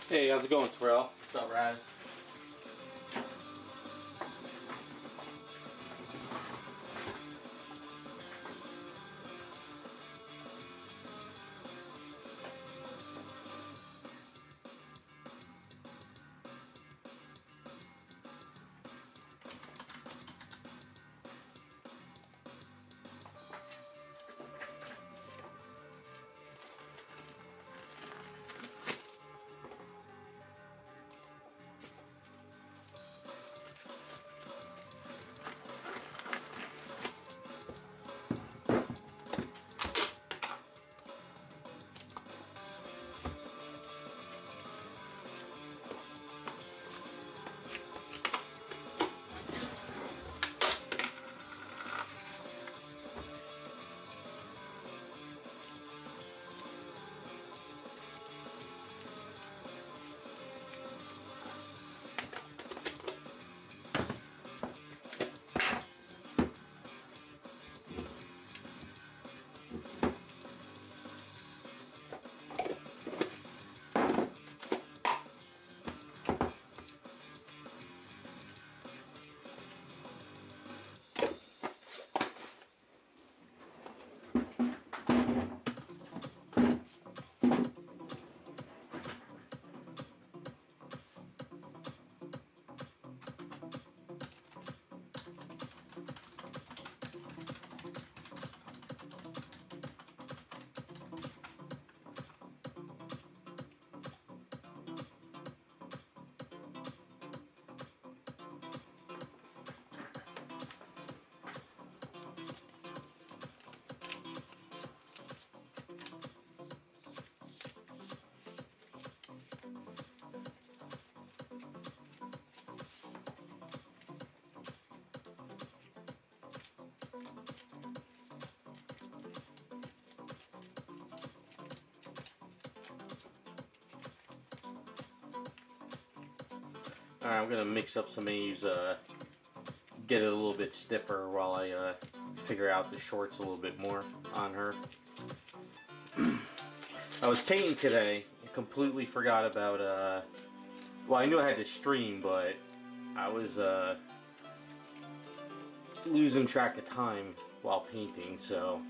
Hey, how's it going, Terrell? What's up, Raz? Alright, I'm gonna mix up some A's, get it a little bit stiffer while I figure out the shorts a little bit more on her. I was painting today and completely forgot about, well, I knew I had to stream, but I was losing track of time while painting, so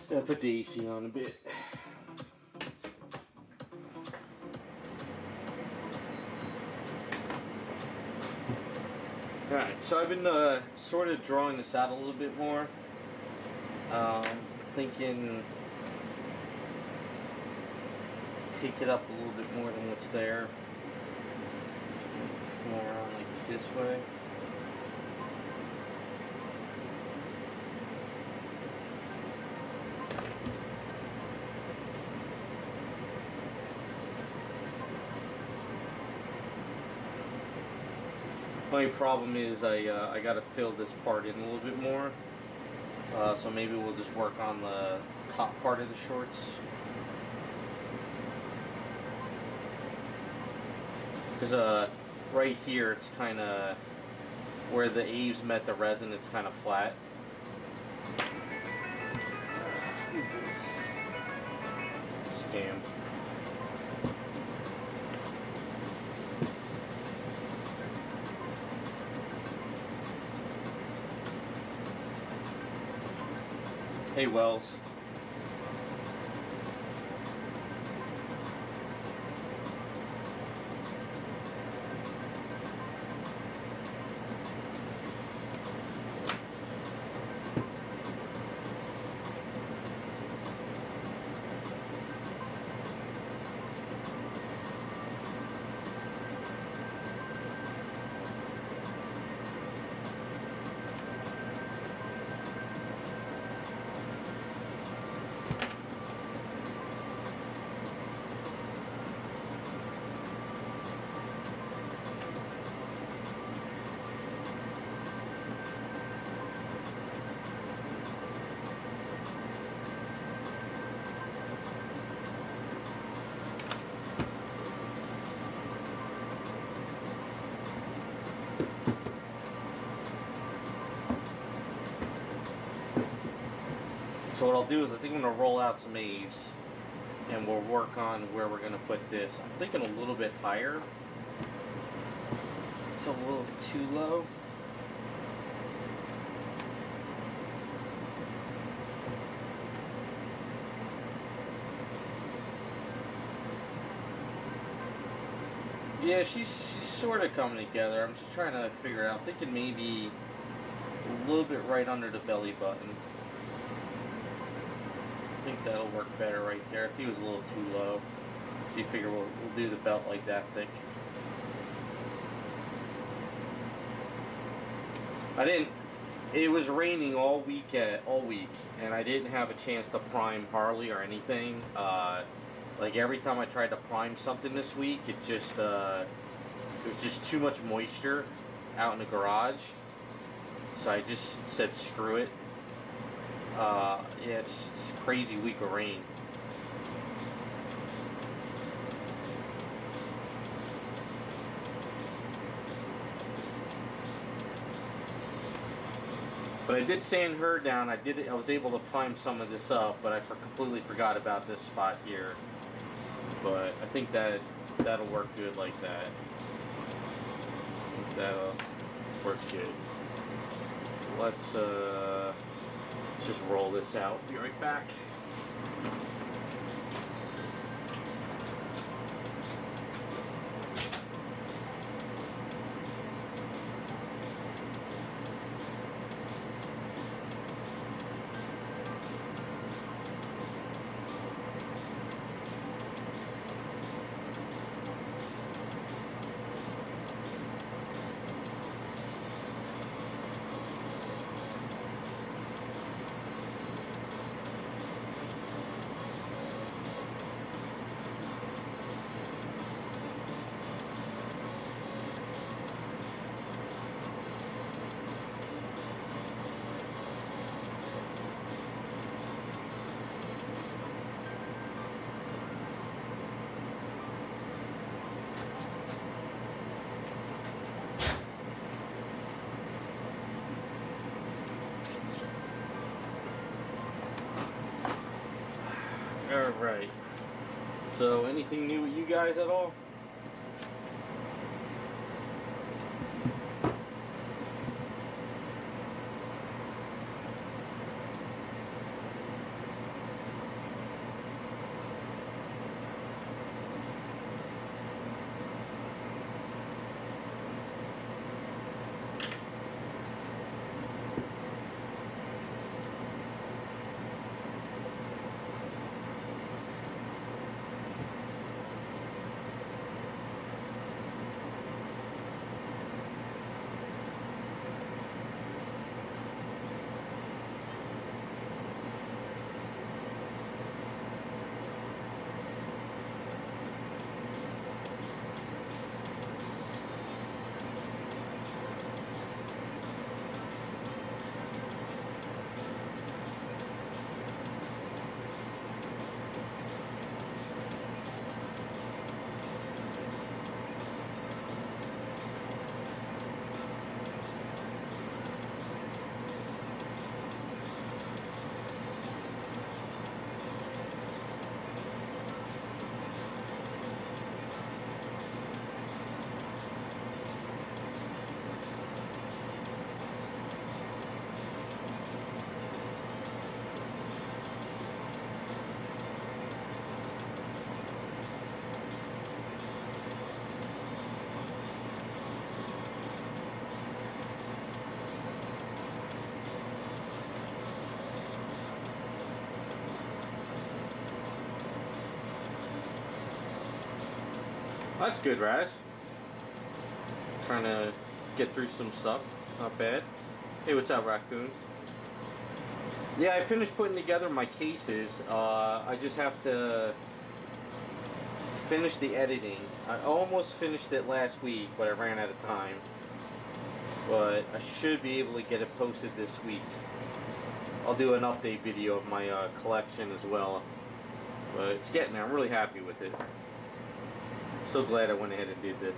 I put the AC on a bit. Alright, so I've been sort of drawing this out a little bit more. Thinking take it up a little bit more than what's there. Come around like this way. Only problem is I gotta fill this part in a little bit more, so maybe we'll just work on the top part of the shorts. Because right here it's kind of where the A's met the resin, it's kind of flat. Scam. Hey, Wells. So what I'll do is I think I'm going to roll out some eaves and we'll work on where we're going to put this. I'm thinking a little bit higher. It's a little bit too low. Yeah, she's sort of coming together. I'm just trying to figure it out. I'm thinking maybe a little bit right under the belly button. I think that'll work better right there. I think it was a little too low. So you figure we'll do the belt like that thick. It was raining all week, and I didn't have a chance to prime Harley or anything. Like every time I tried to prime something this week, it was just too much moisture out in the garage. So I just said screw it. Yeah, it's a crazy week of rain. But I did sand her down. I was able to prime some of this up, but I completely forgot about this spot here. But I think that'll work good like that. I think that'll work good. So let's just roll this out. Be right back. Alright, so anything new with you guys at all? That's good, Raz. Trying to get through some stuff. Not bad. Hey, what's up, Raccoon? Yeah, I finished putting together my cases. I just have to finish the editing. I almost finished it last week, but I ran out of time. But I should be able to get it posted this week. I'll do an update video of my collection as well. But it's getting there. I'm really happy with it. So glad I went ahead and did this.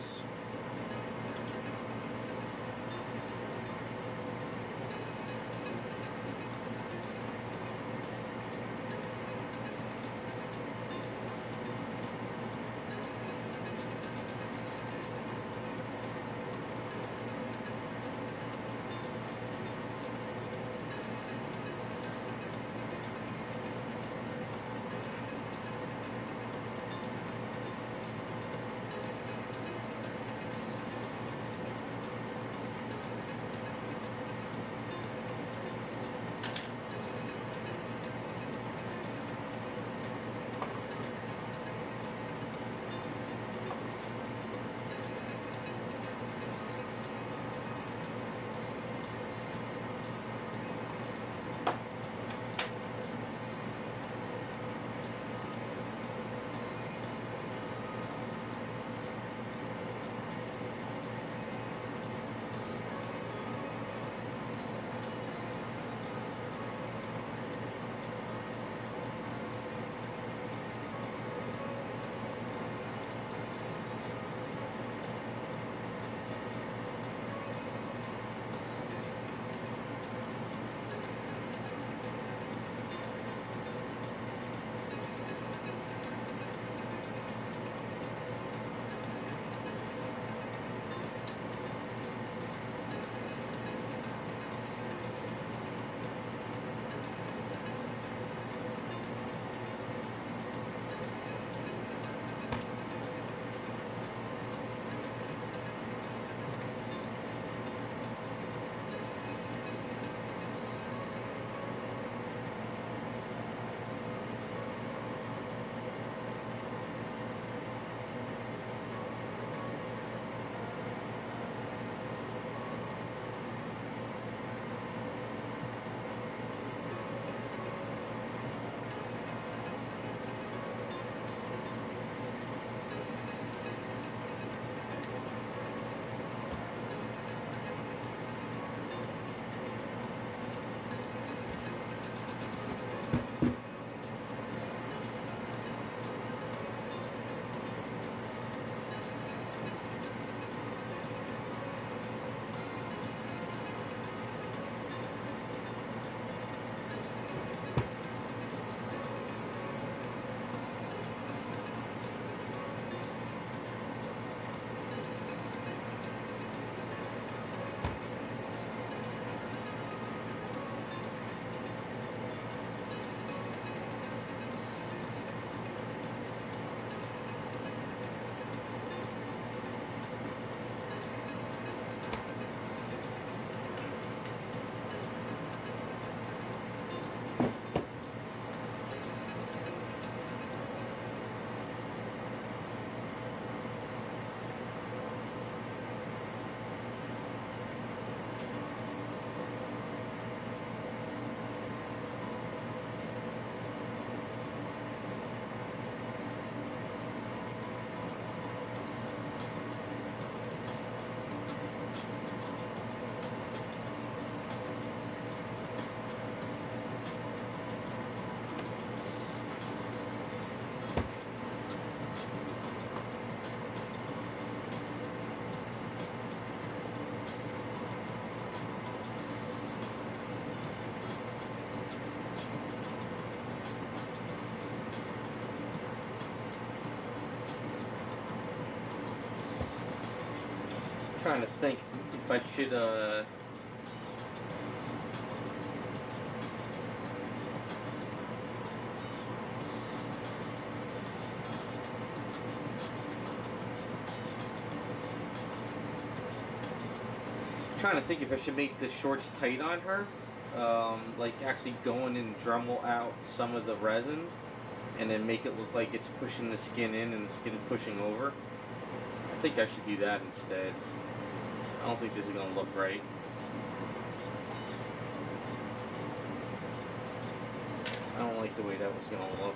Trying to think if I should trying to think if I should make the shorts tight on her, like actually go in and Dremel out some of the resin and then make it look like it's pushing the skin in and the skin is pushing over. I think I should do that instead. I don't think this is going to look right. I don't like the way that was going to look.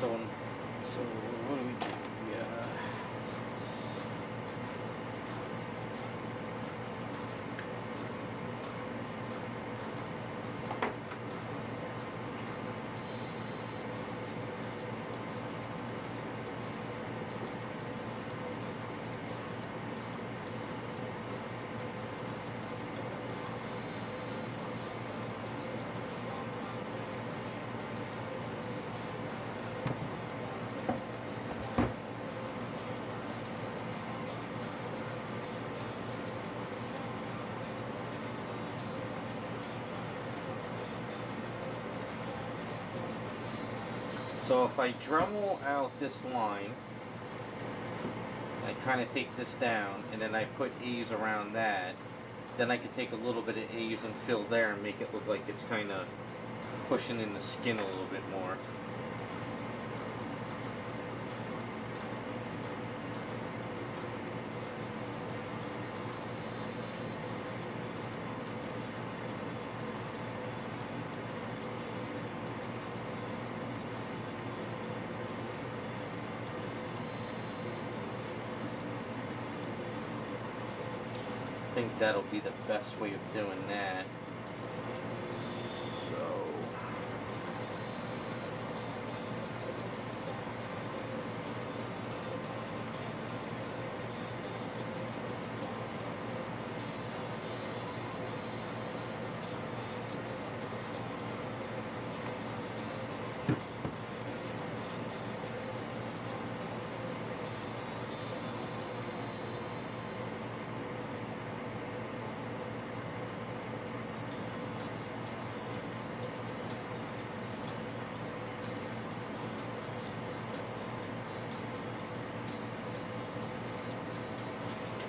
So what do we do? Yeah. So if I Dremel out this line, I kind of take this down and then I put A's around that, then I could take a little bit of A's and fill there and make it look like it's kind of pushing in the skin a little bit more. I think that'll be the best way of doing that. So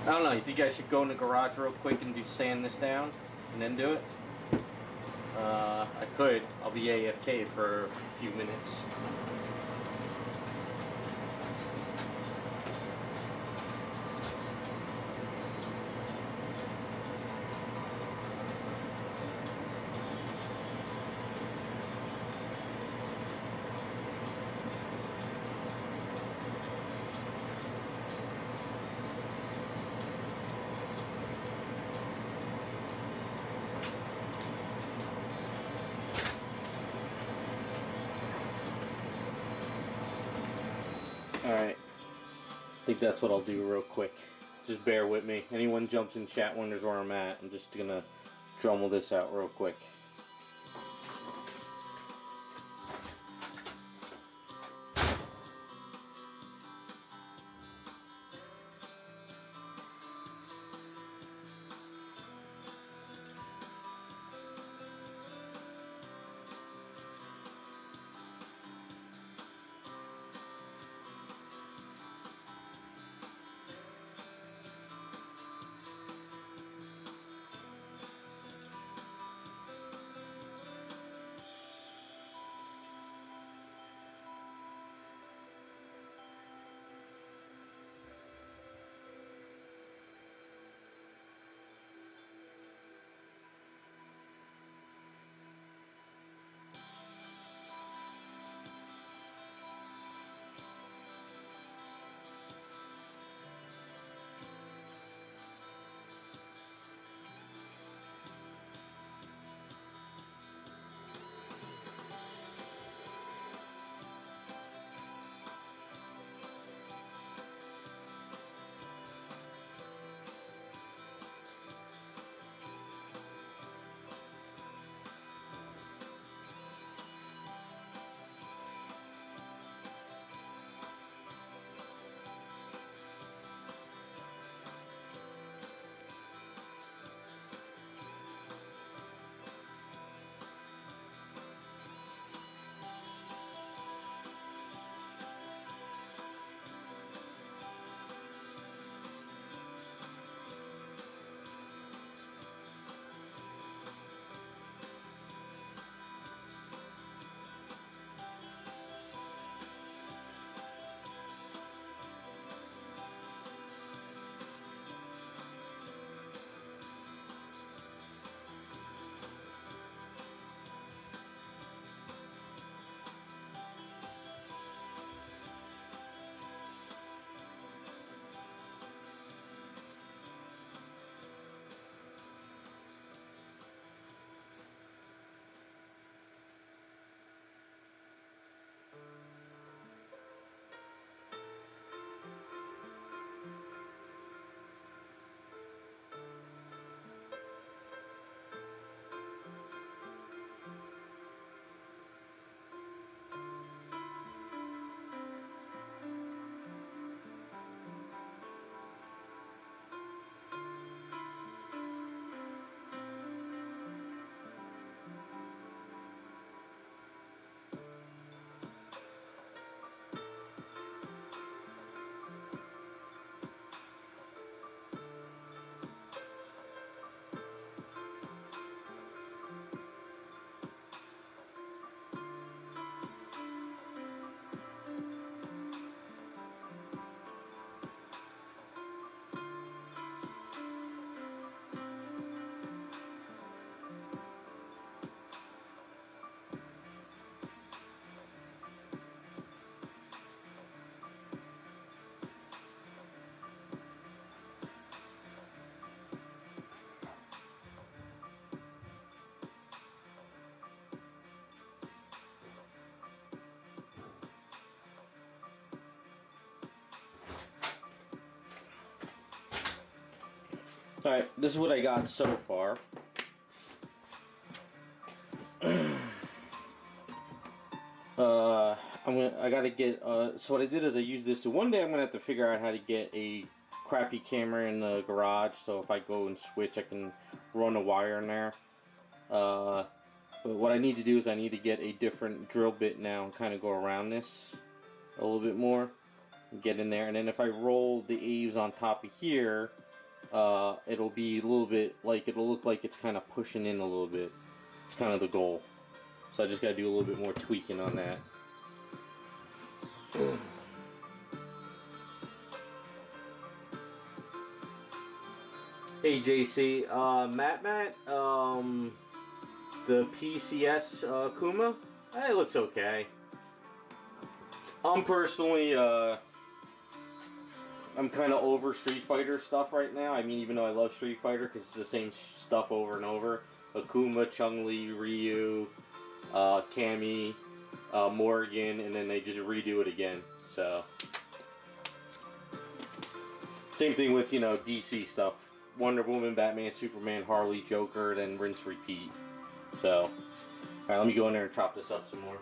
I don't know, you think I should go in the garage real quick and do sand this down and then do it? I could. I'll be AFK for a few minutes. Alright, I think that's what I'll do real quick. Just bear with me. Anyone jumps in chat wonders where I'm at, I'm just gonna Dremel this out real quick. Alright, this is what I got so far. I gotta get, so what I did is I used this, so one day I'm gonna have to figure out how to get a crappy camera in the garage, so if I go and switch I can run a wire in there. But what I need to do is I need to get a different drill bit now and kind of go around this a little bit more. Get in there, and then if I roll the eaves on top of here, it'll be a little bit like, it'll look like it's kind of pushing in a little bit. It's kind of the goal. So I just gotta do a little bit more tweaking on that. Hey JC, Matt, the PCS Kuma, it looks okay. I'm personally, I'm kind of over Street Fighter stuff right now. I mean, even though I love Street Fighter because it's the same stuff over and over. Akuma, Chun-Li, Ryu, Cammy, Morgan, and then they just redo it again. So, same thing with, you know, DC stuff. Wonder Woman, Batman, Superman, Harley, Joker, then rinse, repeat. So, alright, let me go in there and chop this up some more.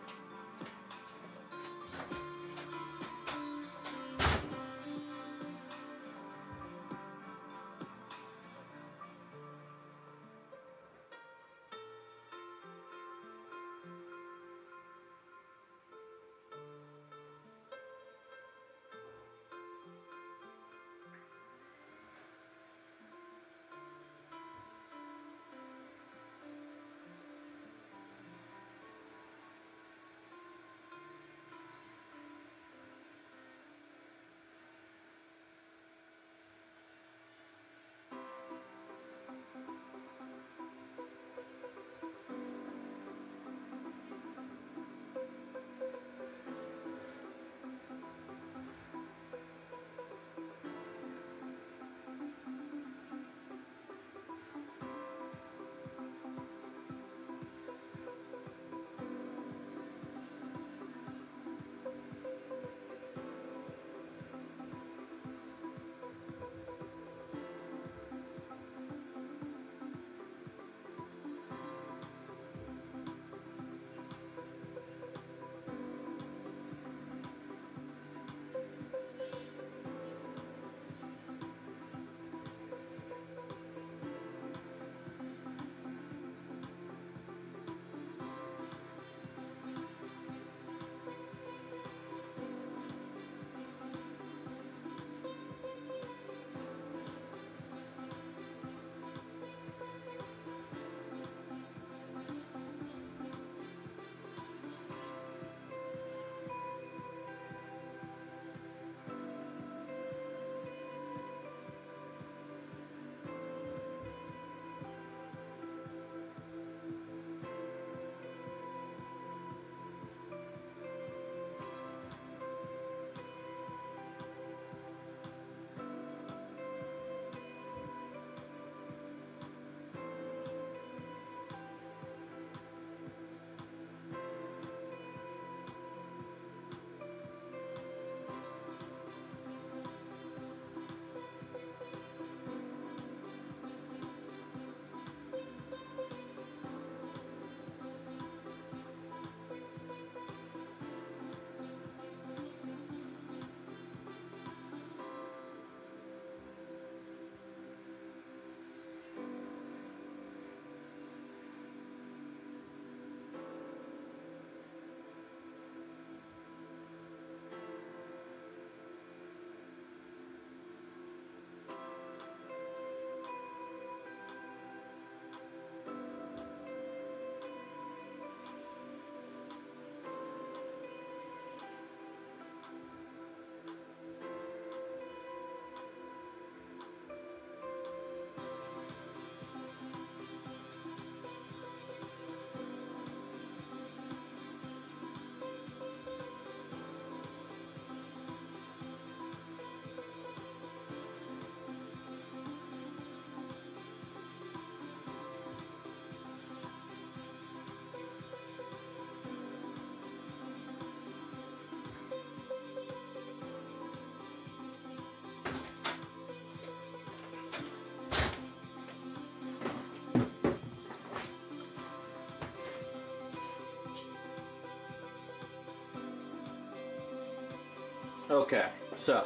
Okay, so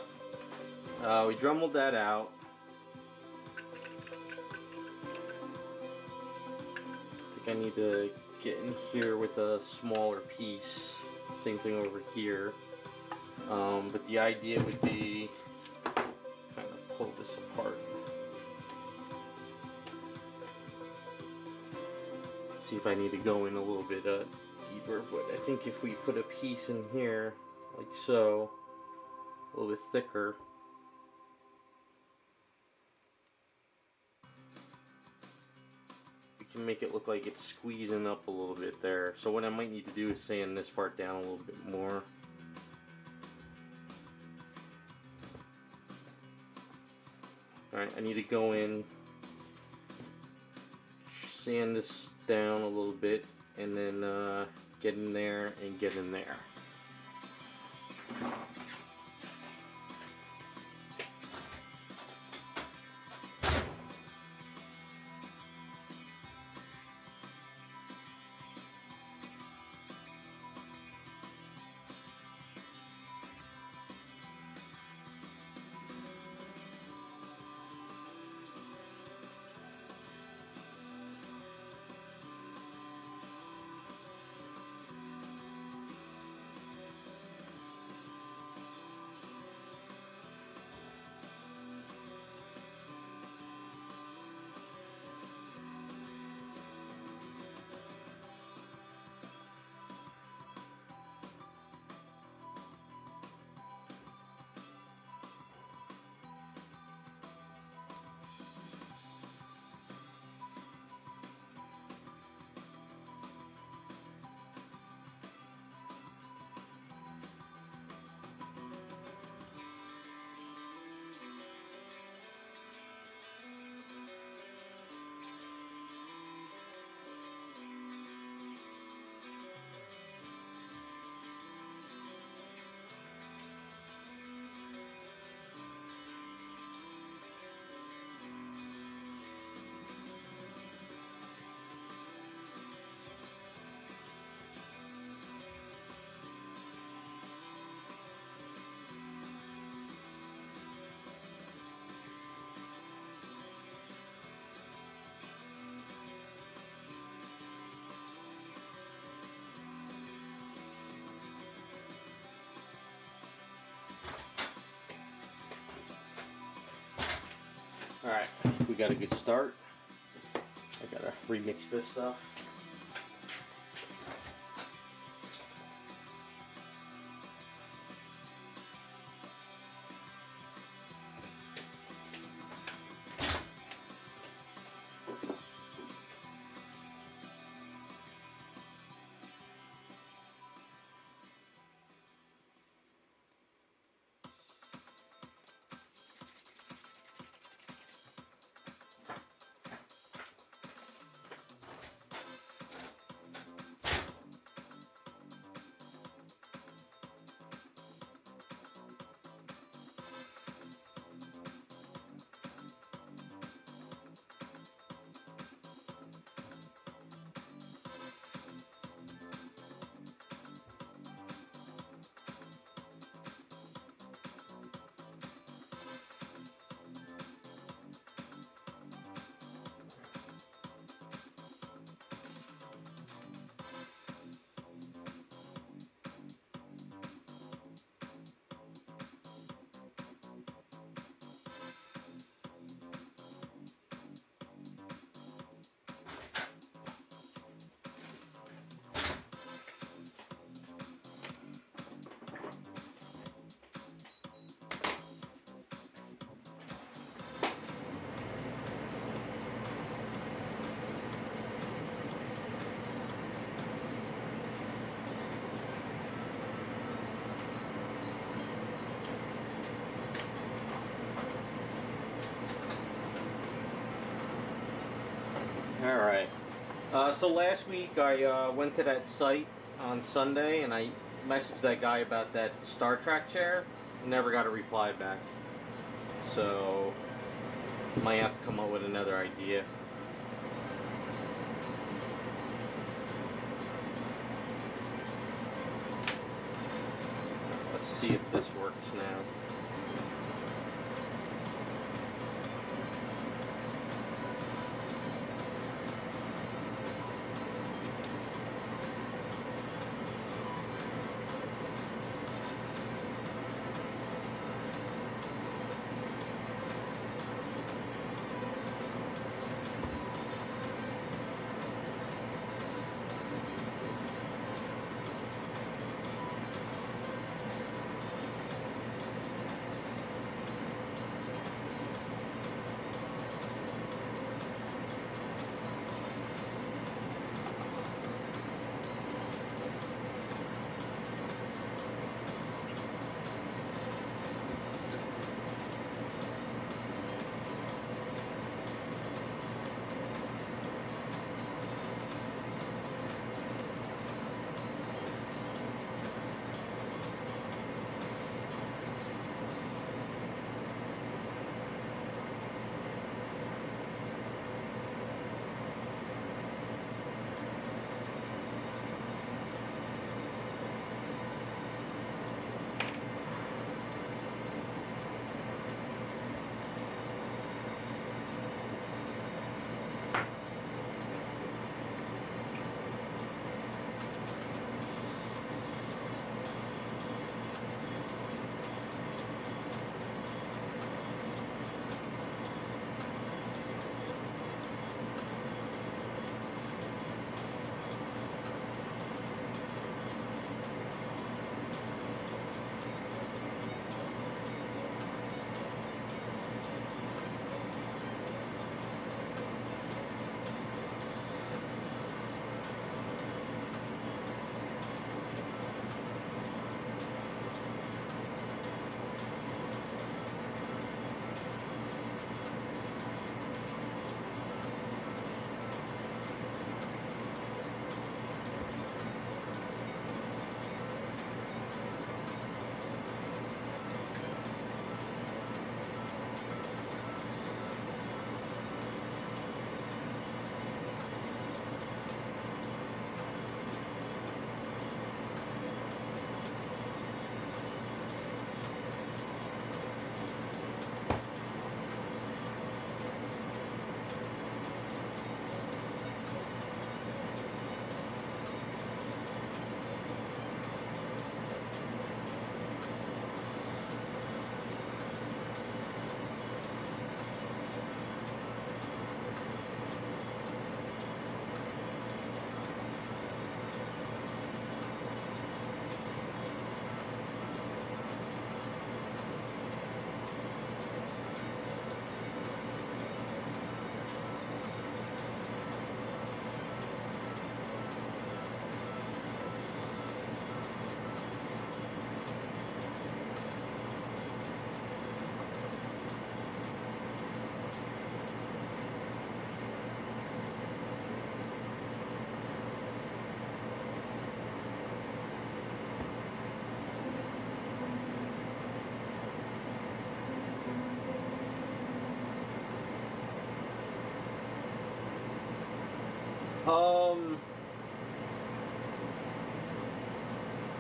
we Dremeled that out. I think I need to get in here with a smaller piece. Same thing over here. But the idea would be kind of pull this apart. See if I need to go in a little bit deeper, but I think if we put a piece in here, like so, a little bit thicker, we can make it look like it's squeezing up a little bit there. So what I might need to do is sand this part down a little bit more. Alright, I need to go in, sand this down a little bit, and then get in there and get in there. Alright, I think we got a good start. I gotta remix this stuff. Alright, so last week I went to that site on Sunday and I messaged that guy about that Star Trek chair. Never got a reply back. So, might have to come up with another idea. Let's see if this works now.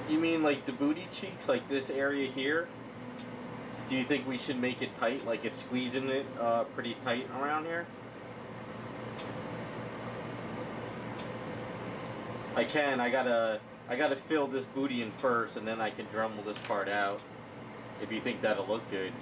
You mean like the booty cheeks, like this area here? Do you think we should make it tight, like it's squeezing it pretty tight around here? I can. I gotta fill this booty in first, and then I can Dremel this part out. If you think that'll look good.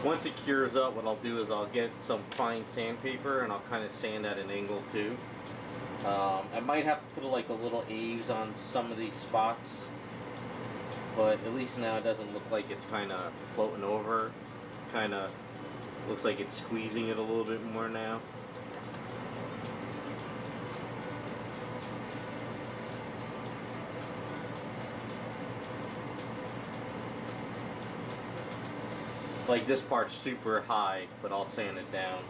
Once it cures up, what I'll do is I'll get some fine sandpaper and I'll kind of sand at an angle too. I might have to put like a little Aves on some of these spots, but at least now it doesn't look like it's kind of floating over. Kind of looks like it's squeezing it a little bit more now. Like this part's super high, but I'll sand it down.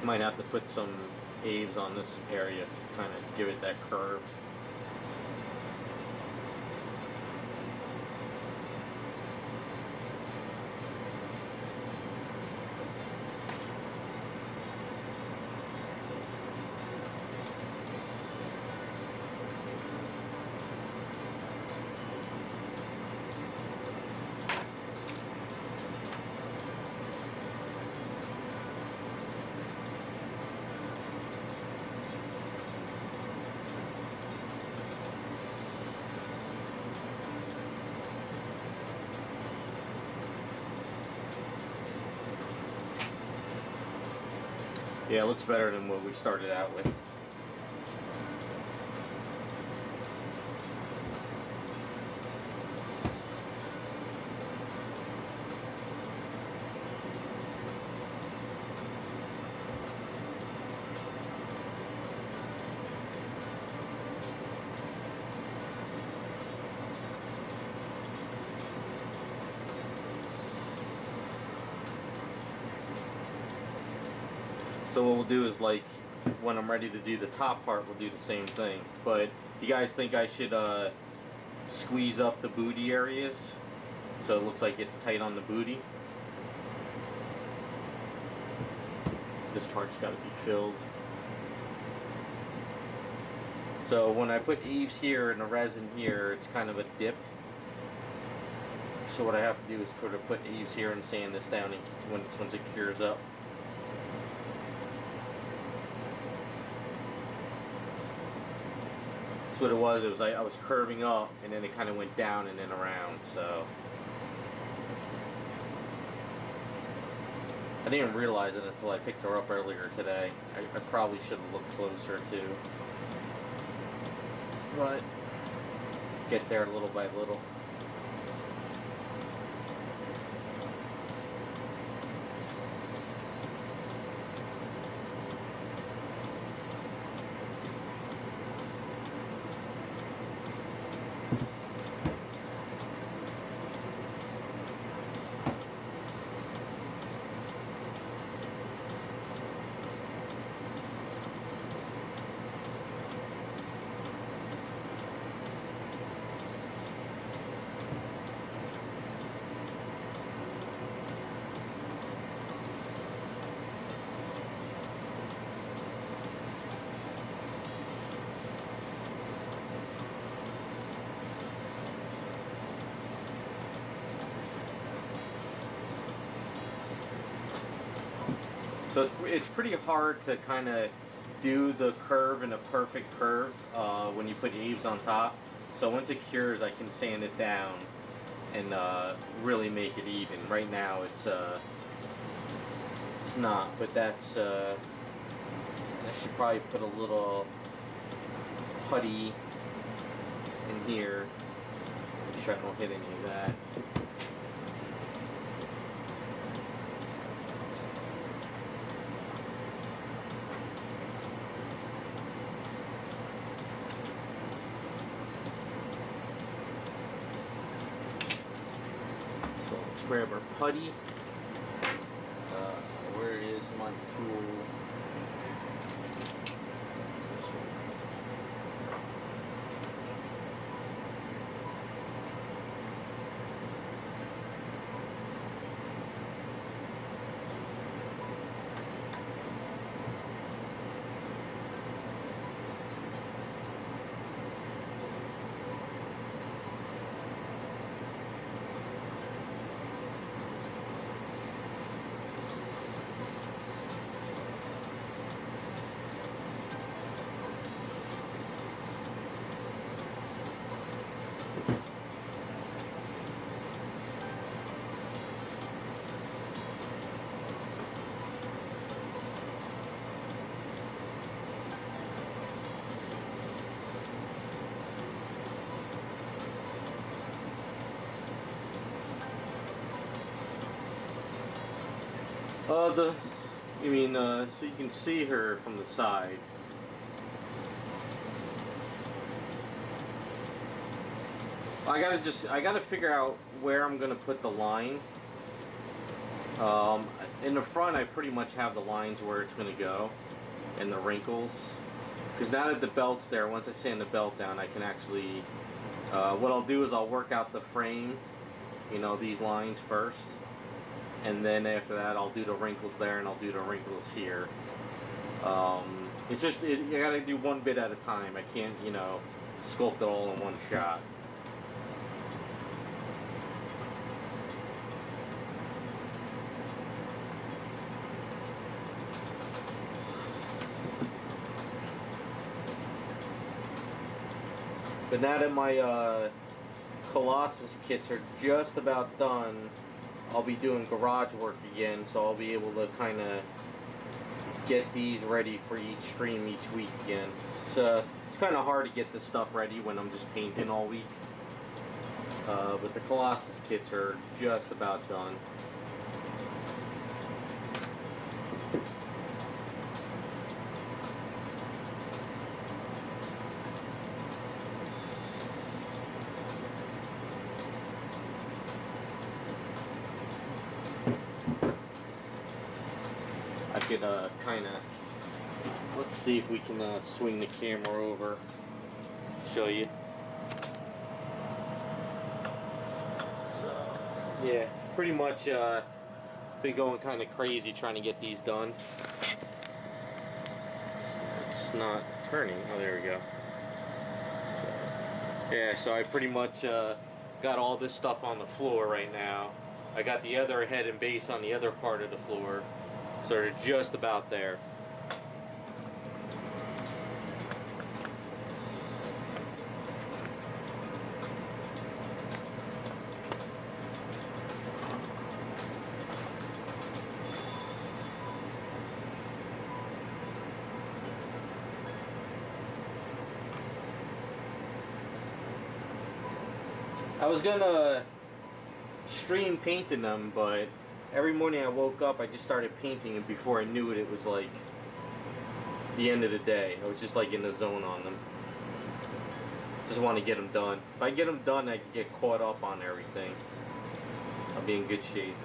Might have to put some Aves on this area to kind of give it that curve. Yeah, it looks better than what we started out with. So what we'll do is, like, when I'm ready to do the top part, we'll do the same thing. But you guys think I should squeeze up the booty areas so it looks like it's tight on the booty? This part's got to be filled. So when I put Aves here and the resin here, it's kind of a dip. So what I have to do is sort of put Aves here and sand this down once it cures up. So what it was like I was curving up and then it kind of went down and then around, so I didn't realize it until I picked her up earlier today. I probably should have looked closer too, but get there little by little. So it's pretty hard to kind of do the curve in a perfect curve when you put Aves on top. So once it cures, I can sand it down and really make it even. Right now, it's not, but that's. I should probably put a little putty in here. Make sure I don't hit any of that. grab our putty. Where is my tool? This one. So you can see her from the side. I gotta figure out where I'm gonna put the line. In the front, I pretty much have the lines where it's gonna go, and the wrinkles. Because now that the belt's there, once I sand the belt down, I can actually, what I'll do is I'll work out the frame, you know, these lines first. And then after that, I'll do the wrinkles there, and I'll do the wrinkles here. You gotta do one bit at a time. I can't, you know, sculpt it all in one shot. But now that my Colossus kits are just about done, I'll be doing garage work again, so I'll be able to kind of get these ready for each stream each week again. It's kind of hard to get this stuff ready when I'm just painting all week. But the Colossus kits are just about done. I could kind of, let's see if we can swing the camera over, show you. So, yeah, pretty much been going kind of crazy trying to get these done. It's not turning. Oh, there we go. So, yeah, so I pretty much got all this stuff on the floor right now. I got the other head and base on the other part of the floor. So they're just about there. I was gonna stream painting them, but every morning I woke up, I just started painting, and before I knew it, it was like the end of the day. I was just like in the zone on them. Just want to get them done. If I get them done, I can get caught up on everything. I'll be in good shape.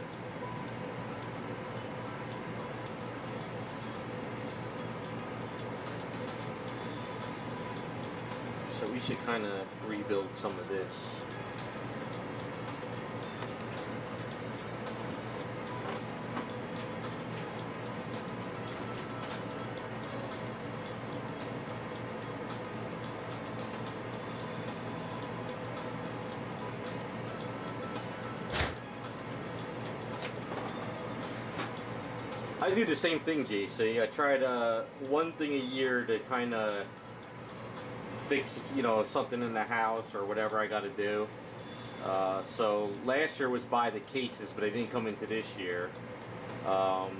So we should kind of rebuild some of this. I do the same thing, JC. I tried one thing a year to kind of fix, you know, something in the house or whatever I got to do. So last year was buy the cases, but I didn't come into this year. I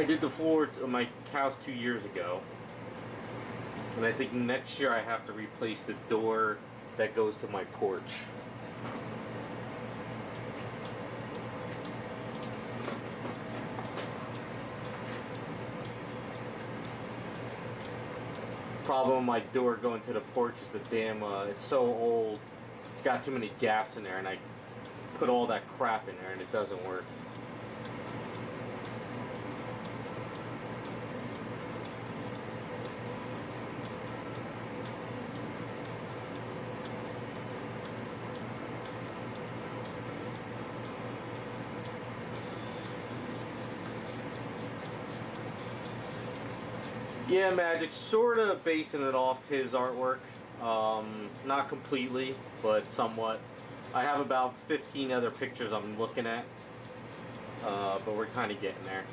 did the floor of my house 2 years ago, and I think next year I have to replace the door that goes to my porch. Problem with my door going to the porch is the damn, it's so old. It's got too many gaps in there, and I put all that crap in there and it doesn't work. Yeah, Magic, sort of basing it off his artwork. Not completely, but somewhat. I have about 15 other pictures I'm looking at, but we're kind of getting there.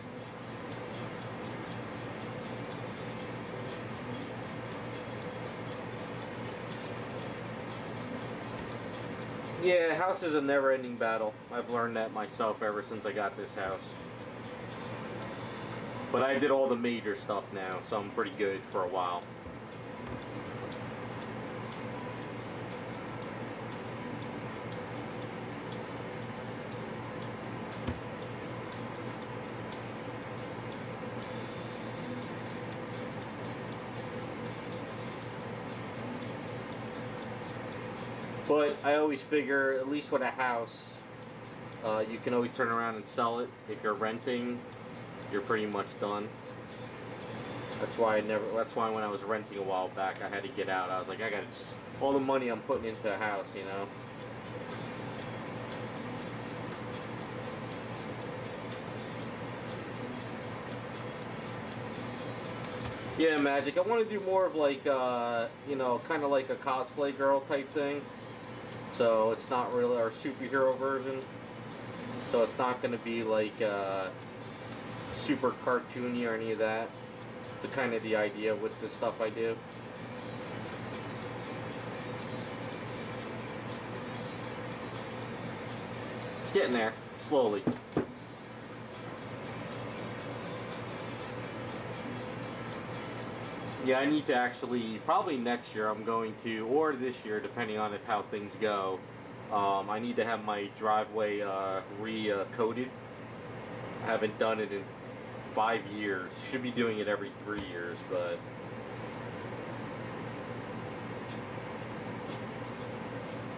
Yeah, house is a never-ending battle. I've learned that myself ever since I got this house. But I did all the major stuff now, so I'm pretty good for a while. But I always figure, at least with a house, you can always turn around and sell it. If you're renting, you're pretty much done. That's why when I was renting a while back, I had to get out. I was like, I got all the money I'm putting into a house, you know. Yeah, Magic. I want to do more of like, you know, kind of like a cosplay girl type thing. So it's not really our superhero version. So it's not going to be like super cartoony or any of that. It's the kind of the idea with the stuff I do. It's getting there, slowly. Yeah, I need to actually, probably next year I'm going to, or this year, depending on how things go, I need to have my driveway re-coated. I haven't done it in 5 years. Should be doing it every 3 years, but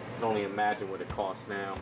I can only imagine what it costs now.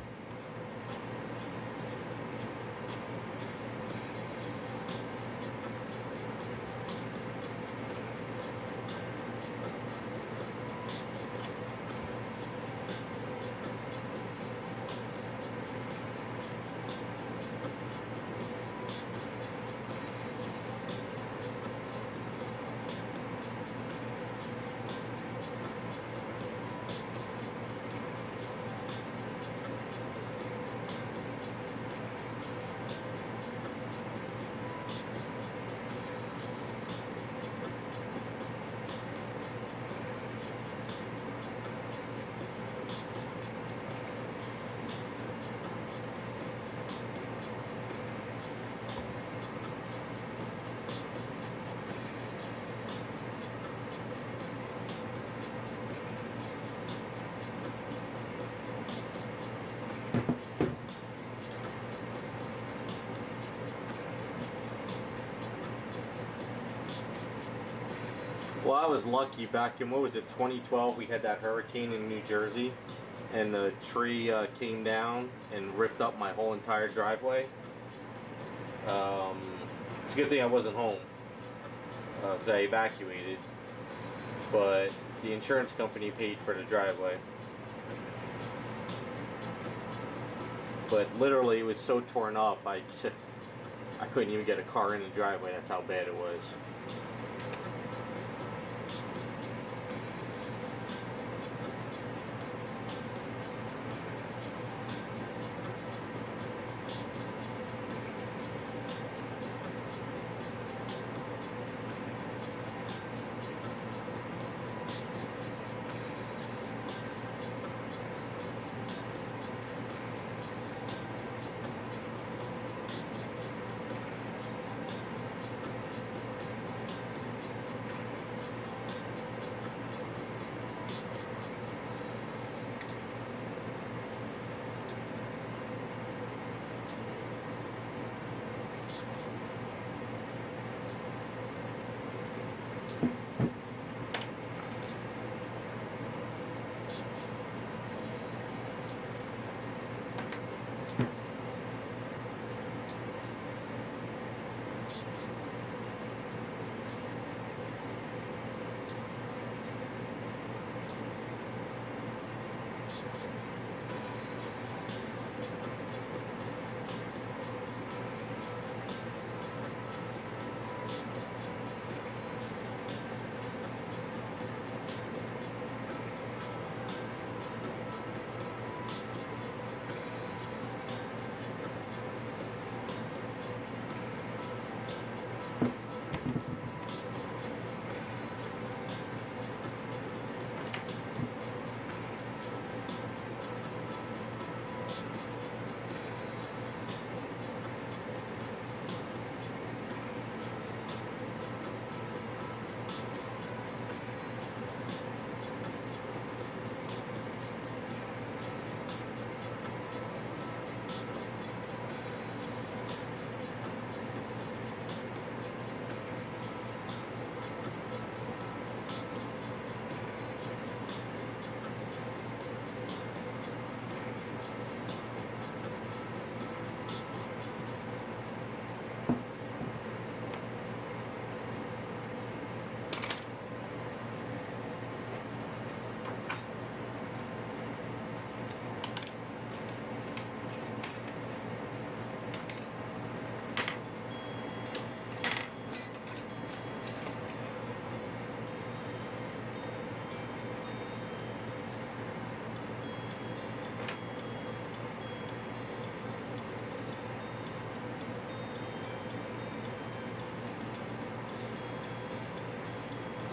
Well, I was lucky back in, what was it, 2012, we had that hurricane in New Jersey, and the tree came down and ripped up my whole entire driveway. It's a good thing I wasn't home, because I evacuated, but the insurance company paid for the driveway. But literally, it was so torn up, I couldn't even get a car in the driveway, that's how bad it was.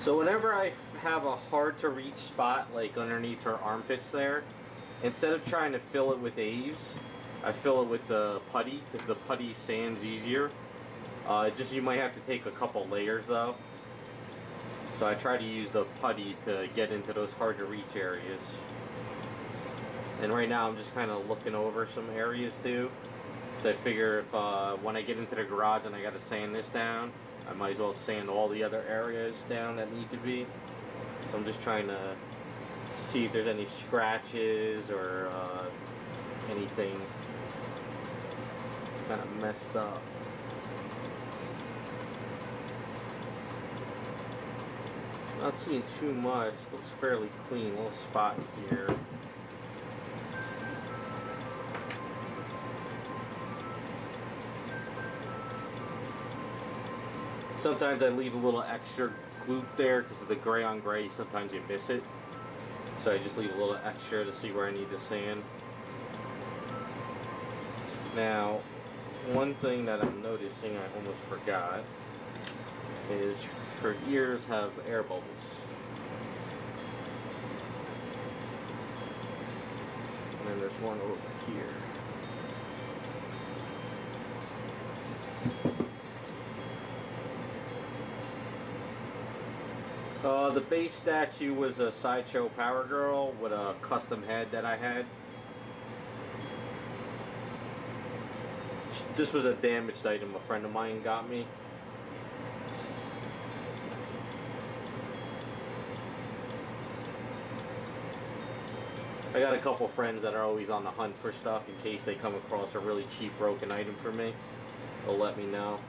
So whenever I have a hard to reach spot like underneath her armpits there, instead of trying to fill it with Aves, I fill it with the putty because the putty sands easier. Just you might have to take a couple layers though. So I try to use the putty to get into those hard to reach areas. And right now I'm just kind of looking over some areas too. So I figure if when I get into the garage and I got to sand this down, I might as well sand all the other areas down that need to be. So I'm just trying to see if there's any scratches or anything that's kind of messed up. Not seeing too much. Looks fairly clean. Little spot here. Sometimes I leave a little extra glue there because of the gray on gray. Sometimes you miss it. So I just leave a little extra to see where I need to sand. Now, one thing that I'm noticing I almost forgot is her ears have air bubbles. And then there's one over here. The base statue was a Sideshow Power Girl with a custom head that I had. This was a damaged item a friend of mine got me. I got a couple friends that are always on the hunt for stuff in case they come across a really cheap broken item for me. They'll let me know.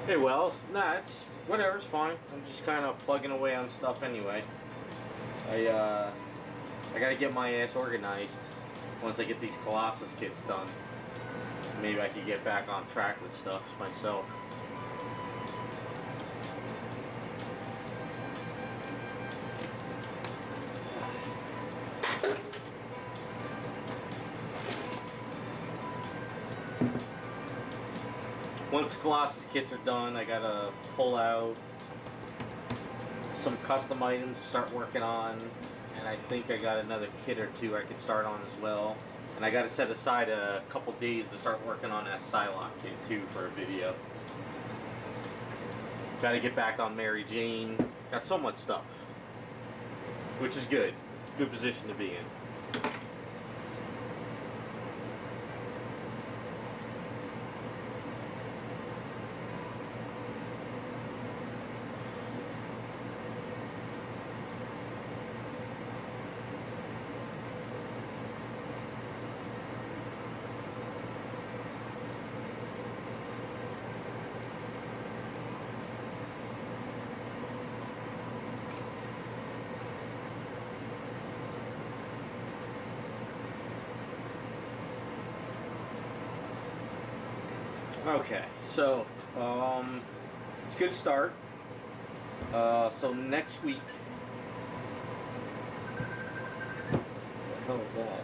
Hey, well, nah, it's whatever, it's fine. I'm just kind of plugging away on stuff anyway. I gotta get my ass organized once I get these Colossus kits done. Maybe I could get back on track with stuff myself. Once Colossus kits are done, I gotta pull out some custom items to start working on, and I think I got another kit or two I could start on as well. And I gotta set aside a couple days to start working on that Psylocke kit too for a video. Gotta get back on Mary Jane. Got so much stuff, which is good. good position to be in. Okay, so it's a good start. So next week, what the hell is that?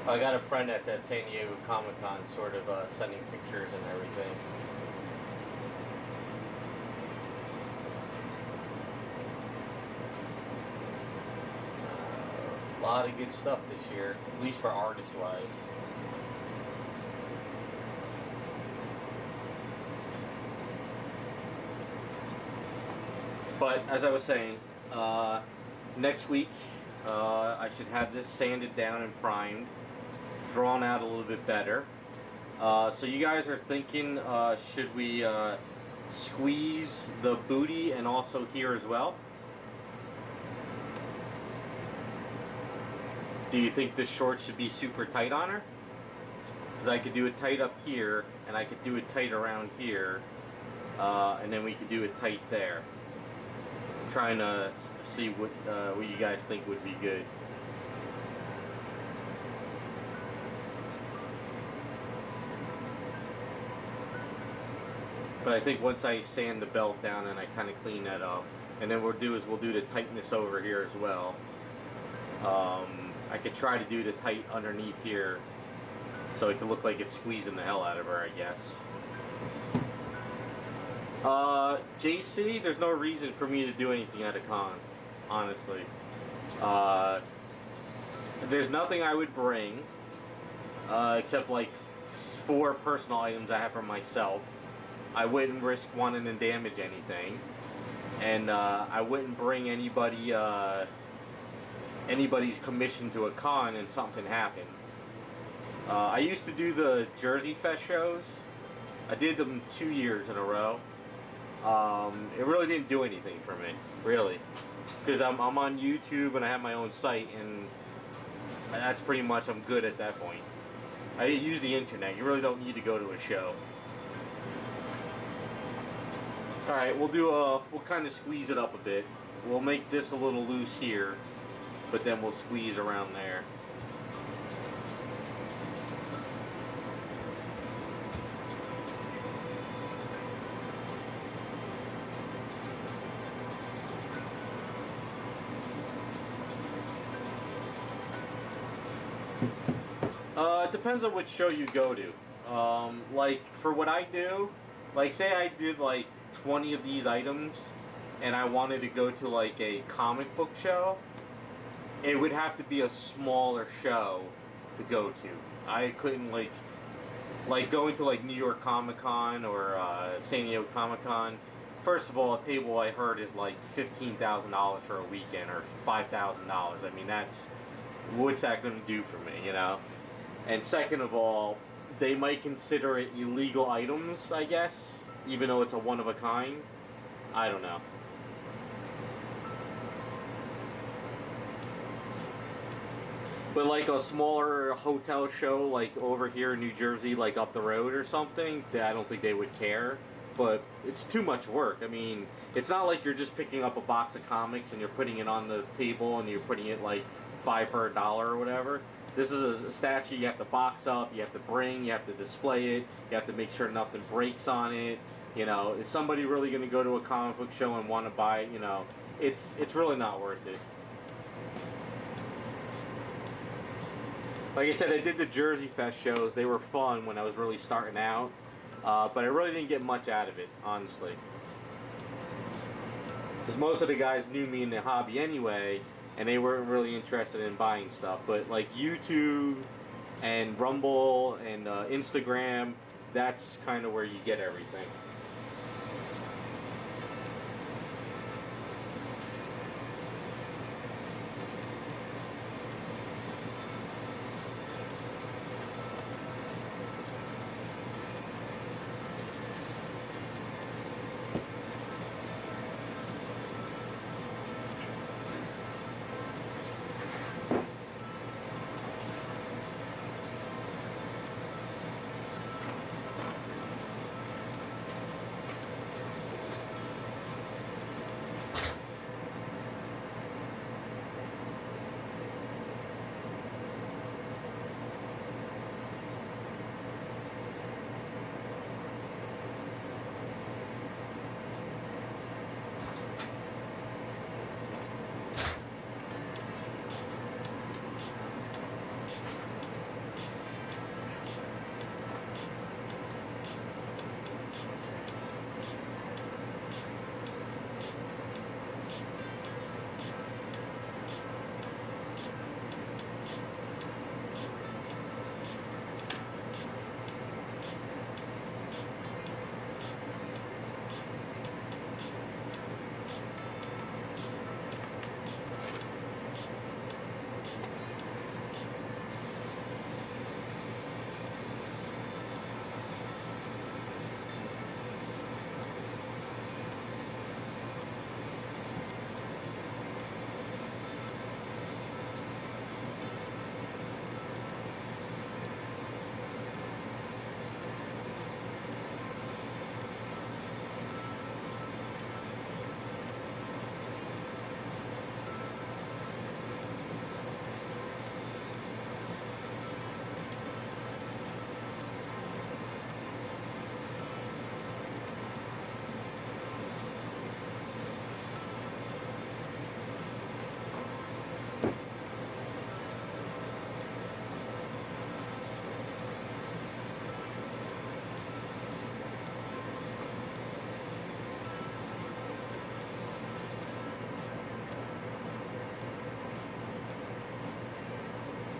I got a friend that's at San Diego Comic-Con, sort of sending pictures and everything. A lot of good stuff this year, at least for artist-wise. But as I was saying, next week I should have this sanded down and primed, drawn out a little bit better. So you guys are thinking, should we squeeze the booty and also here as well? Do you think this short should be super tight on her? Because I could do it tight up here, and I could do it tight around here, and then we could do it tight there. I'm trying to see what you guys think would be good. But I think once I sand the belt down and I kind of clean that up, and then we'll do the tightness over here as well. I could try to do the tight underneath here so it could look like it's squeezing the hell out of her, I guess. JC, there's no reason for me to do anything at a con, honestly. There's nothing I would bring, except like 4 personal items I have for myself. I wouldn't risk wanting to damage anything. And I wouldn't bring anybody's commission to a con and something happened. I used to do the Jersey Fest shows. I did them 2 years in a row. It really didn't do anything for me, really, because I'm on YouTube and I have my own site, and that's pretty much, I'm good at that point. I use the internet. You really don't need to go to a show. All right, we'll kind of squeeze it up a bit. We'll make this a little loose here, but then we'll squeeze around there. It depends on which show you go to. Like for what I do, like say I did like 20 of these items and I wanted to go to like a comic book show, it would have to be a smaller show to go to. I couldn't like going to like New York Comic Con or San Diego Comic Con. First of all, a table I heard is like $15,000 for a weekend or $5,000. I mean, what's that going to do for me, you know? And second of all, they might consider it illegal items, I guess, even though it's a one of a kind. I don't know. But like a smaller hotel show, like over here in New Jersey, like up the road or something, I don't think they would care. But it's too much work. I mean, it's not like you're just picking up a box of comics and you're putting it on the table and you're putting it like $5 for $1 or whatever. This is a statue you have to box up, you have to bring, you have to display it, you have to make sure nothing breaks on it. You know, is somebody really going to go to a comic book show and want to buy it? You know, it's really not worth it. Like I said, I did the Jersey Fest shows. They were fun when I was really starting out, but I really didn't get much out of it, honestly. Because most of the guys knew me in the hobby anyway, and they weren't really interested in buying stuff. But like YouTube And Rumble and Instagram, that's kind of where you get everything.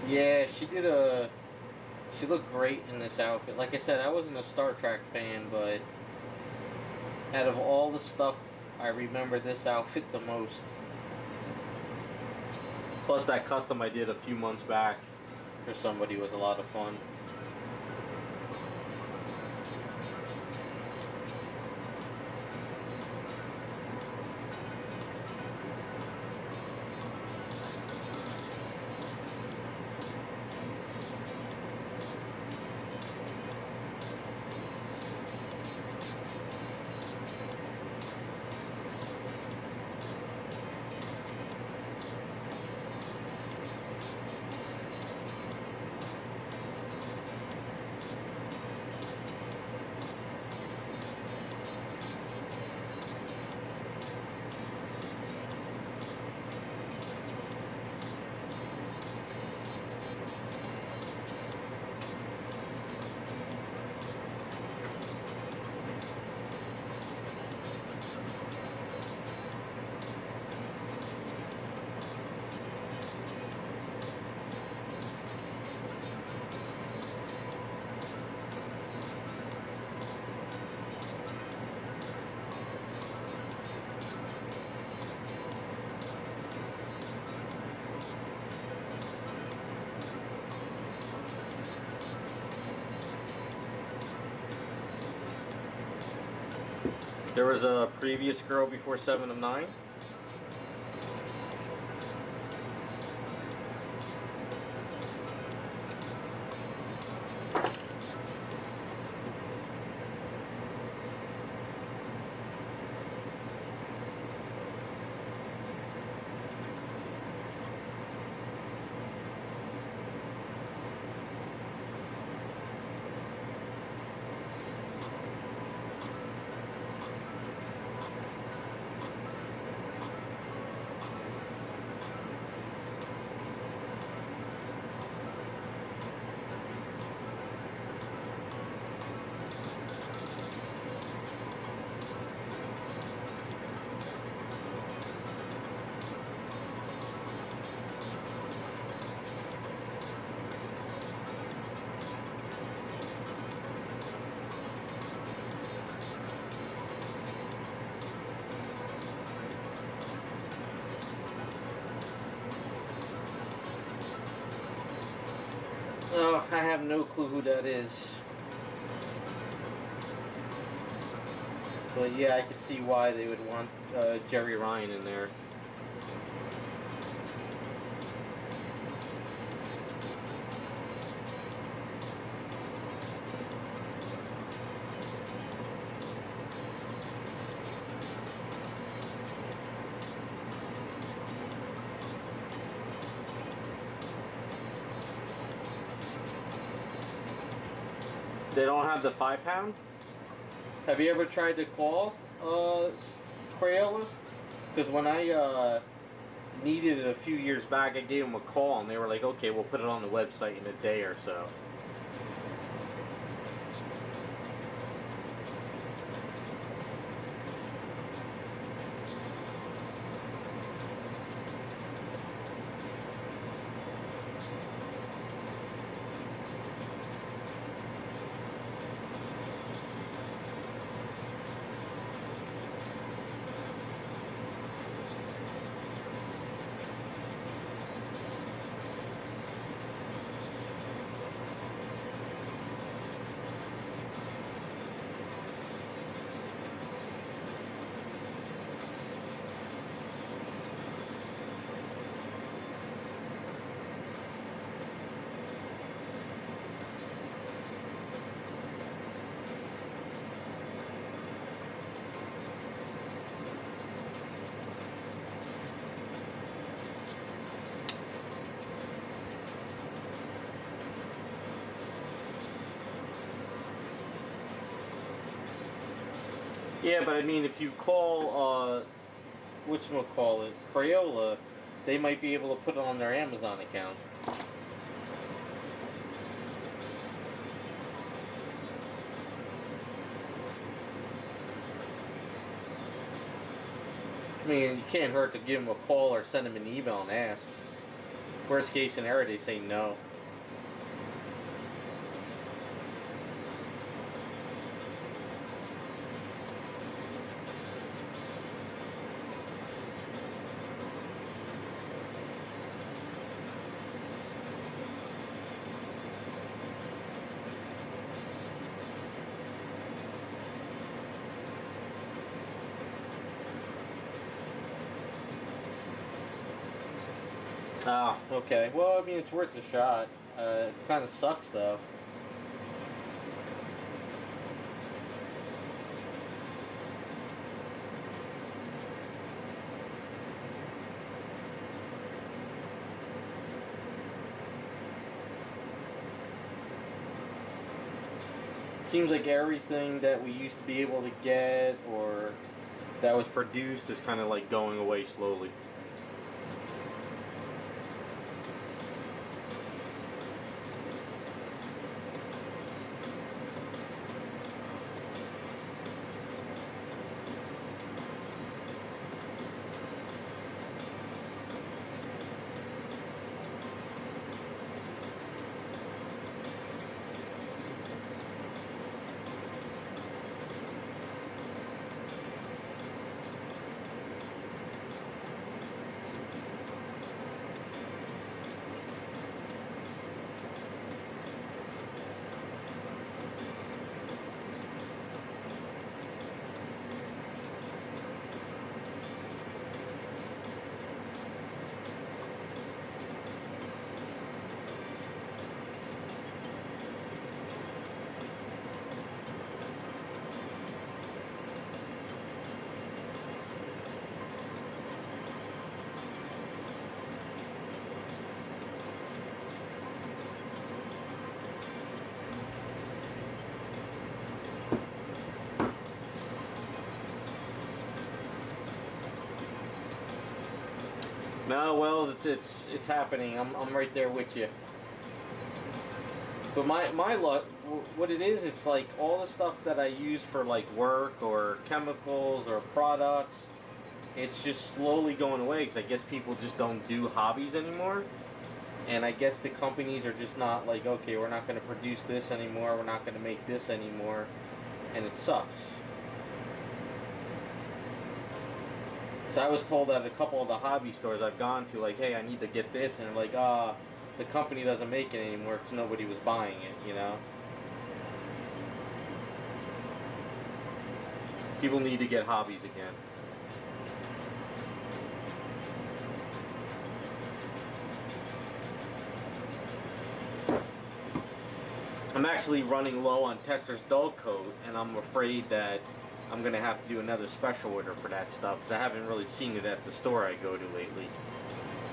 Yeah, she looked great in this outfit. Like I said, I wasn't a Star Trek fan, but out of all the stuff, I remember this outfit the most. Plus that custom I did a few months back for somebody was a lot of fun. There was a previous girl before 7 of 9. I have no clue who that is. But yeah, I could see why they would want Jerry Ryan in there. They don't have the 5-pound? Have you ever tried to call Crayola? Because when I needed it a few years back, I gave them a call and they were like, okay, we'll put it on the website in a day or so. Yeah, but I mean, if you call, whatchamacallit, Crayola, they might be able to put it on their Amazon account. I mean, you can't hurt to give them a call or send them an email and ask. Worst case scenario, they say no. Oh, okay. Well, I mean, it's worth a shot. It kind of sucks, though. Seems like everything that we used to be able to get or that was produced is kind of like going away slowly. No, well, it's happening. I'm right there with you. But my luck, what it is, it's like all the stuff that I use for like work or chemicals or products, it's just slowly going away because I guess people just don't do hobbies anymore. And I guess the companies are just not like, okay, we're not going to produce this anymore, we're not going to make this anymore, and it sucks. So I was told at a couple of the hobby stores I've gone to, like, hey, I need to get this, and they're like, the company doesn't make it anymore because nobody was buying it, you know? People need to get hobbies again. I'm actually running low on Tester's dull coat, and I'm afraid that I'm going to have to do another special order for that stuff because I haven't really seen it at the store I go to lately.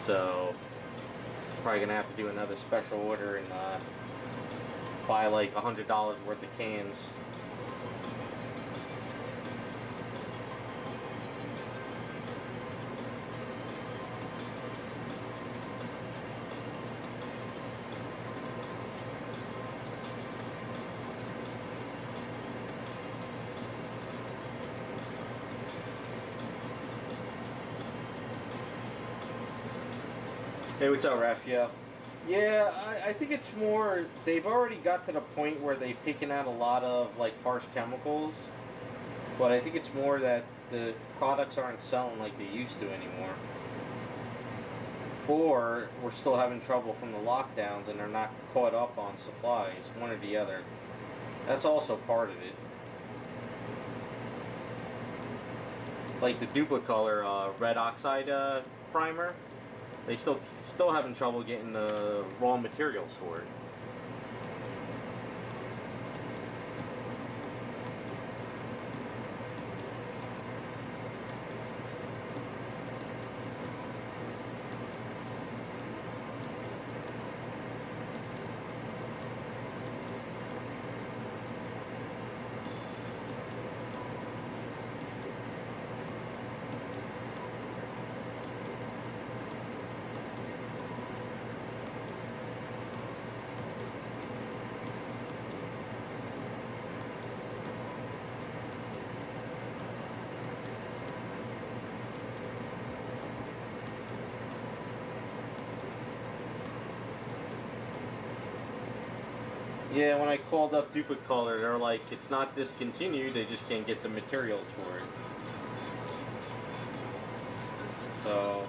So, probably going to have to do another special order and buy like $100 worth of cans. Hey, what's up, Raphael? Yeah, I think it's more, they've already got to the point where they've taken out a lot of like harsh chemicals, but I think it's more that the products aren't selling like they used to anymore. Or we're still having trouble from the lockdowns and they're not caught up on supplies, one or the other. That's also part of it. Like the Duplicolor red oxide primer. They still having trouble getting the raw materials for it. Yeah, when I called up Duplicolor, they're like, it's not discontinued, they just can't get the materials for it. So,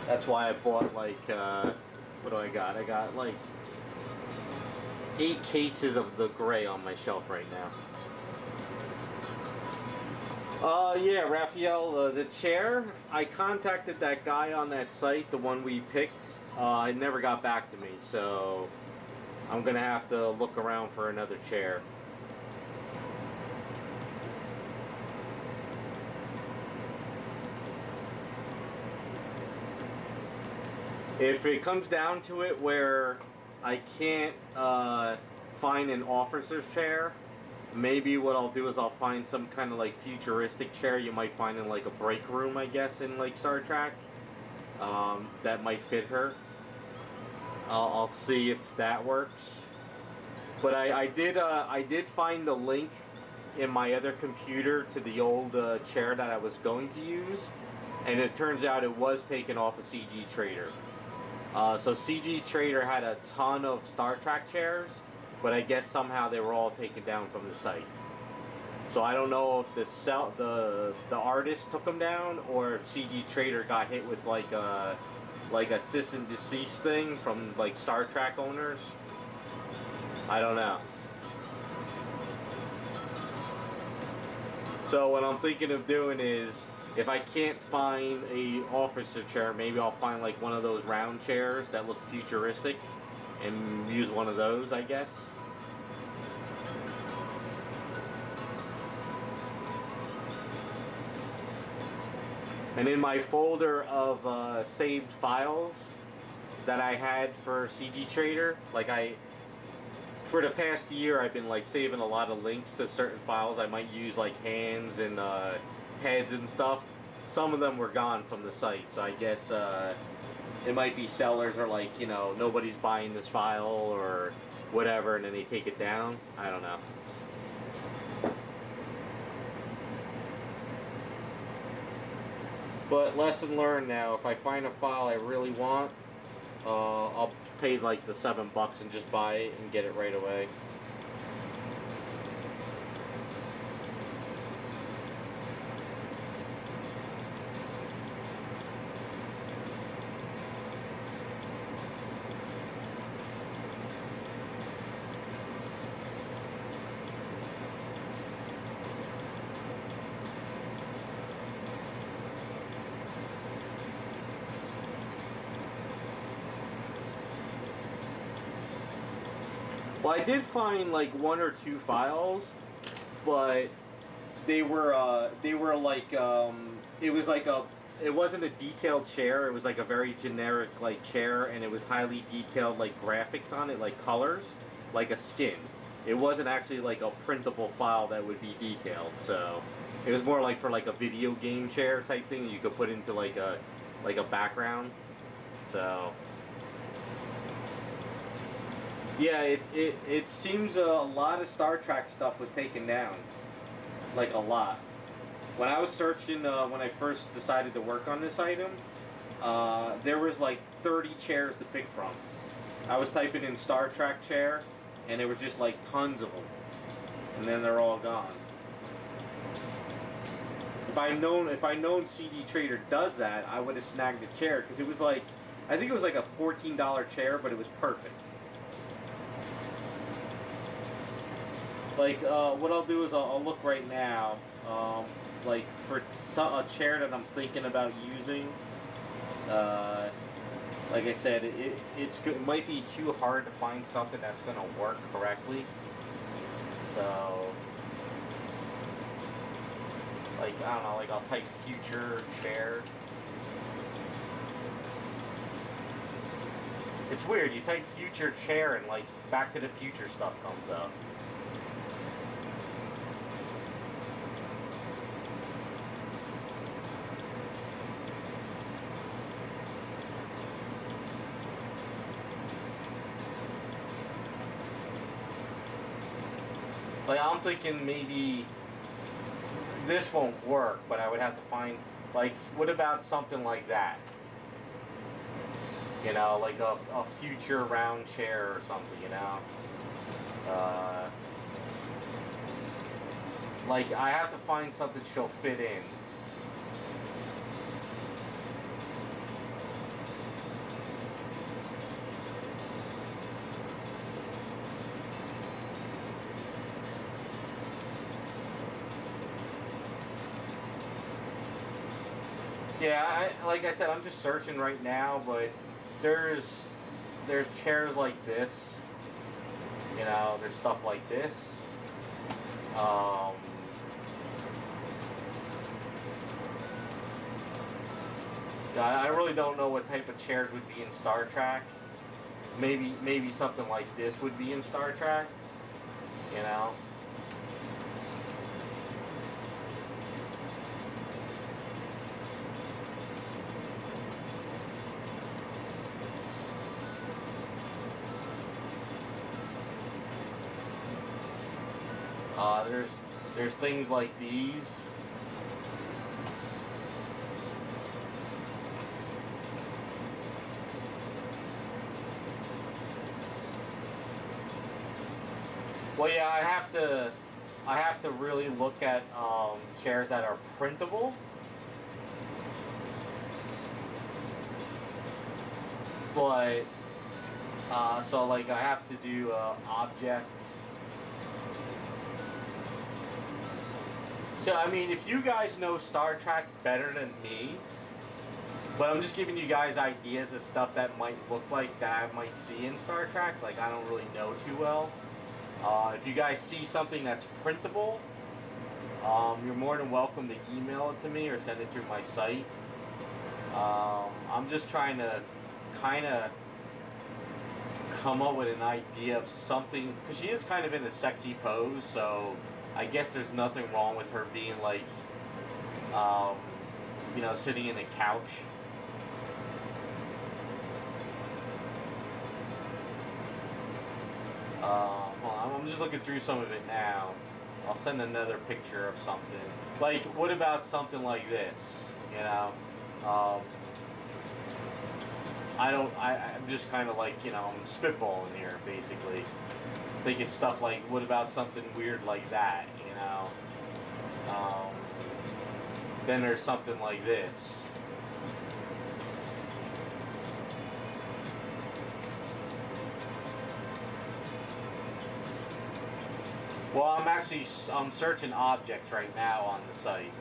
that's why I bought like, what do I got? I got like 8 cases of the gray on my shelf right now. Yeah, Raphael, the chair, I contacted that guy on that site, the one we picked. It never got back to me, so I'm gonna have to look around for another chair. If it comes down to it where I can't find an officer's chair, maybe what I'll do is I'll find some kind of like futuristic chair you might find in like a break room, I guess, in like Star Trek. That might fit her. I'll see if that works. But I did find the link in my other computer to the old chair that I was going to use, and it turns out it was taken off of CG Trader. So CG Trader had a ton of Star Trek chairs, but I guess somehow they were all taken down from the site. So I don't know if the artist took them down, or if CG Trader got hit with like a cease and desist thing from like Star Trek owners. I don't know. So what I'm thinking of doing is, if I can't find a officer chair, maybe I'll find like one of those round chairs that look futuristic and use one of those, I guess. And in my folder of saved files that I had for CG Trader, like for the past year, I've been like saving a lot of links to certain files I might use, like hands and heads and stuff. Some of them were gone from the site, so I guess it might be sellers are like, you know, nobody's buying this file or whatever, and then they take it down. I don't know. But lesson learned now, if I find a file I really want, I'll pay like the $7 and just buy it and get it right away. Well, I did find like 1 or 2 files, but they were like it was like it wasn't a detailed chair. It was like a very generic like chair, and it was highly detailed like graphics on it, like colors, like a skin. It wasn't actually like a printable file that would be detailed. So it was more like for like a video game chair type thing you could put into like a background. So yeah, it seems a lot of Star Trek stuff was taken down, like a lot. When I was searching, when I first decided to work on this item, there was like 30 chairs to pick from. I was typing in Star Trek chair, and there was just like tons of them, and then they're all gone. If I known CD Trader does that, I would have snagged a chair because it was like, I think it was like a $14 chair, but it was perfect. Like what I'll do is I'll look right now, like for a chair that I'm thinking about using. Like I said, it might be too hard to find something that's going to work correctly. So, like, I don't know, like I'll type future chair. It's weird, you type future chair and like Back to the Future stuff comes up. Like, I'm thinking maybe this won't work, but I would have to find, like, what about something like that? You know, like a future round chair or something, you know? Like, I have to find something she'll fit in. Yeah, like I said, I'm just searching right now, but there's chairs like this, you know, there's stuff like this. Yeah, I really don't know what type of chairs would be in Star Trek. Maybe something like this would be in Star Trek, you know. There's things like these. Well, yeah, I have to really look at chairs that are printable. But so like I have to do objects. So, I mean, if you guys know Star Trek better than me, but I'm just giving you guys ideas of stuff that might look like that I might see in Star Trek, like I don't really know too well. If you guys see something that's printable, you're more than welcome to email it to me or send it through my site. I'm just trying to kind of come up with an idea of something, because she is kind of in a sexy pose, so I guess there's nothing wrong with her being like, you know, sitting in a couch. Hold on, I'm just looking through some of it now. I'll send another picture of something. Like, what about something like this? You know, I'm just kind of like, you know, I'm spitballing here, basically. Thinking stuff like, what about something weird like that, you know? Then there's something like this. Well, I'm searching objects right now on the site.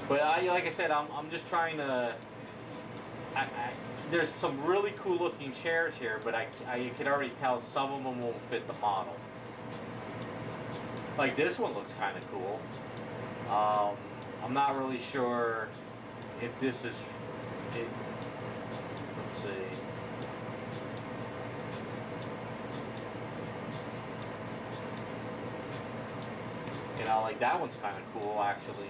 But like I said, I'm just trying to. there's some really cool looking chairs here, but I can already tell some of them won't fit the model. Like this one looks kind of cool. I'm not really sure if this is it. Let's see. You know, like that one's kind of cool actually.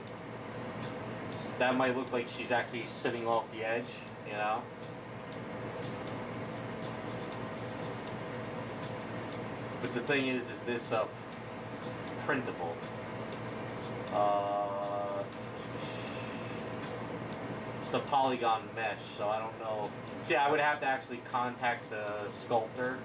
That might look like she's actually sitting off the edge, you know. But the thing is this printable? It's a polygon mesh, so I don't know. See, I would have to actually contact the sculptor.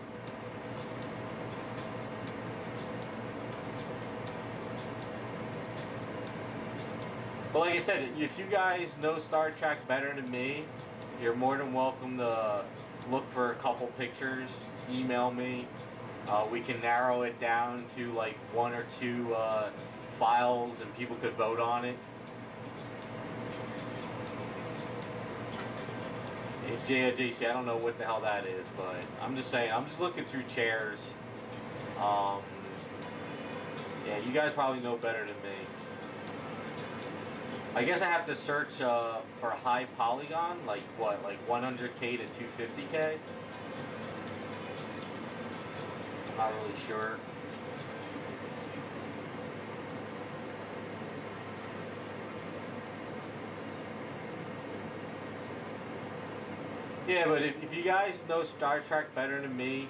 But like I said, if you guys know Star Trek better than me, you're more than welcome to look for a couple pictures, email me. We can narrow it down to like 1 or 2 files and people could vote on it. JC, I don't know what the hell that is, but I'm just saying, I'm just looking through chairs. Yeah, you guys probably know better than me. I guess I have to search for high polygon, like what, like 100K to 250K? I'm not really sure. Yeah, but if you guys know Star Trek better than me,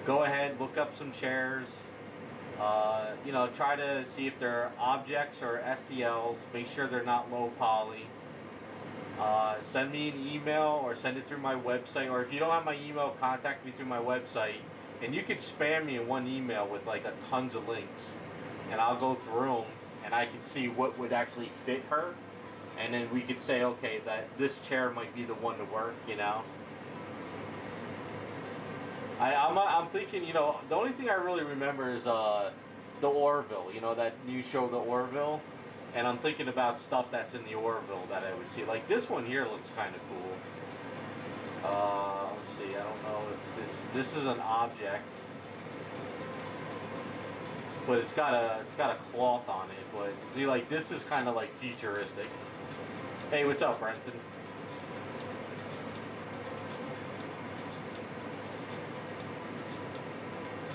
go ahead, look up some chairs. You know, try to see if they're objects or STLs. Make sure they're not low poly. Send me an email or send it through my website. Or if you don't have my email, contact me through my website. And you could spam me in one email with like tons of links. And I'll go through them and I can see what would actually fit her. And then we could say, okay, that this chair might be the one to work, you know. I'm thinking, you know, the only thing I really remember is the Orville, you know, that new show, the Orville. And I'm thinking about stuff that's in the Orville that I would see. Like this one here looks kind of cool. Let's see, I don't know if this is an object. But it's got a cloth on it. But see, like this is kind of like futuristic. Hey, what's up, Brenton?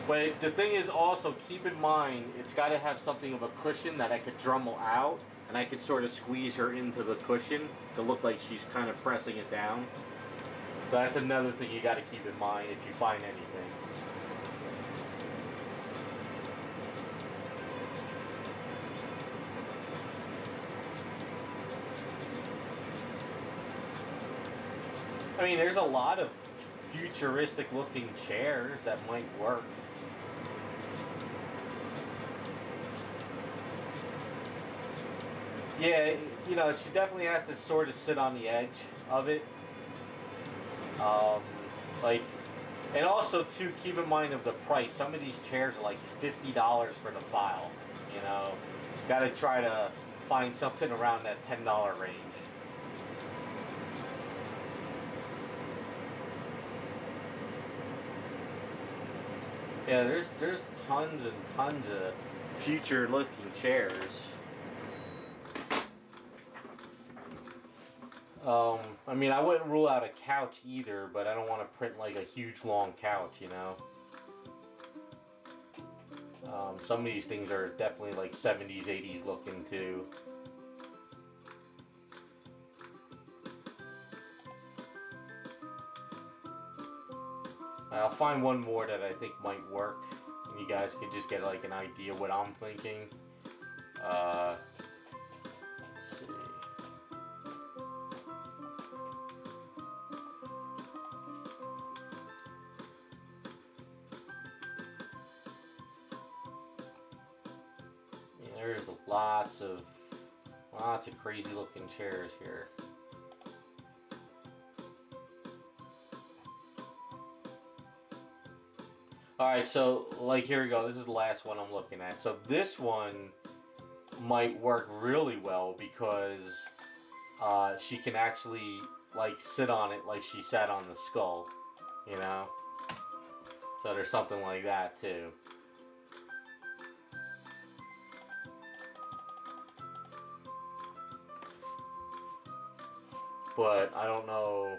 But the thing is also, keep in mind, it's got to have something of a cushion that I could Dremel out, and I could sort of squeeze her into the cushion to look like she's kind of pressing it down. So that's another thing you got to keep in mind if you find anything. I mean, there's a lot of futuristic looking chairs that might work. Yeah, you know, she definitely has to sort of sit on the edge of it. Like, and also too, keep in mind of the price. Some of these chairs are like $50 for the file. You know, got to try to find something around that $10 range. Yeah, there's tons and tons of future looking chairs. I mean, I wouldn't rule out a couch either, but I don't want to print like a huge long couch, you know. Some of these things are definitely like 70s, 80s looking too. I'll find one more that I think might work, and you guys can just get like an idea what I'm thinking. Let's see. Yeah, there's lots of crazy looking chairs here. Alright, so like here we go, this is the last one I'm looking at. So this one might work really well because she can actually like sit on it like she sat on the skull, you know? So there's something like that too. But I don't know.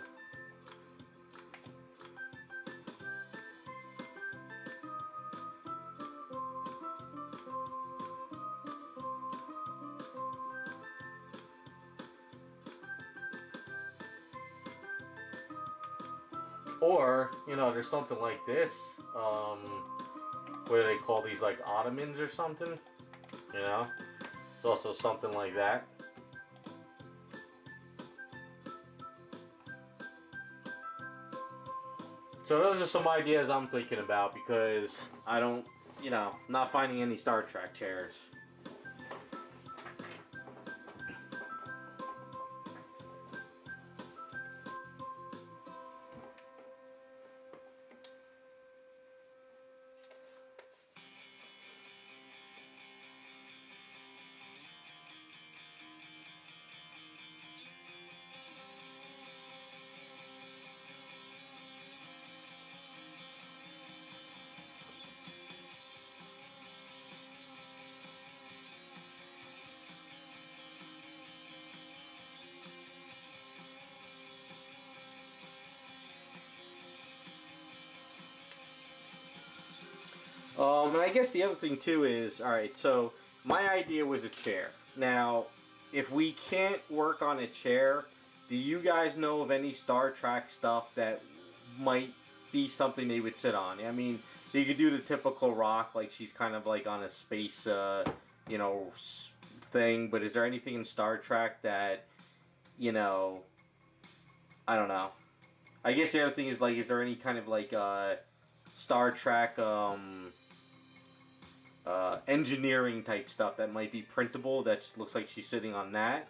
Or, you know, there's something like this. What do they call these, like ottomans or something? You know? It's also something like that. So those are some ideas I'm thinking about because I don't, you know, not finding any Star Trek chairs. And I guess the other thing too is, alright, so my idea was a chair. Now, if we can't work on a chair, do you guys know of any Star Trek stuff that might be something they would sit on? I mean, you could do the typical rock, like she's kind of like on a space, you know, thing, but is there anything in Star Trek that, you know, I don't know. I guess the other thing is, like, is there any kind of, like, Star Trek, engineering type stuff that might be printable that looks like she's sitting on that,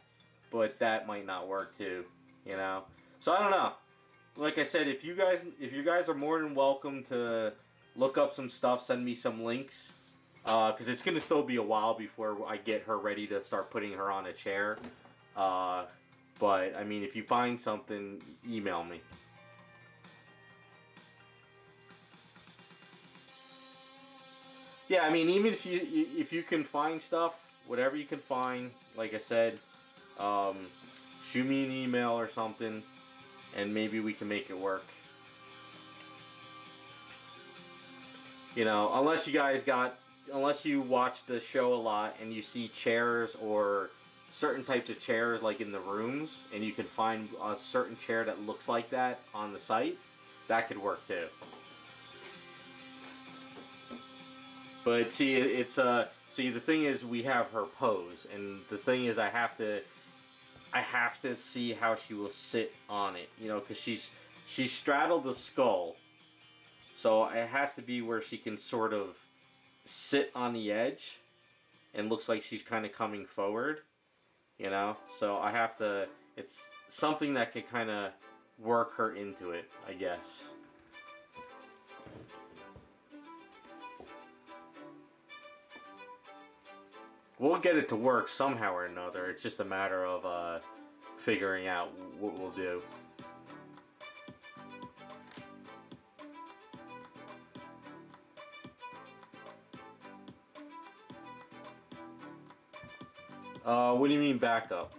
but that might not work too, you know? So I don't know. Like I said, if you guys are more than welcome to look up some stuff, send me some links, because it's going to still be a while before I get her ready to start putting her on a chair. But, I mean, if you find something, email me. Yeah, I mean, even if you can find stuff, whatever you can find, like I said, shoot me an email or something, and maybe we can make it work. You know, unless you watch the show a lot and you see chairs or certain types of chairs like in the rooms, and you can find a certain chair that looks like that on the site, that could work too. But see, see, the thing is, we have her pose, and the thing is, I have to see how she will sit on it, you know, because she straddled the skull, so it has to be where she can sort of sit on the edge, and looks like she's kind of coming forward, you know. So I have to. It's something that could kind of work her into it, I guess. We'll get it to work somehow or another. It's just a matter of figuring out what we'll do. What do you mean backup?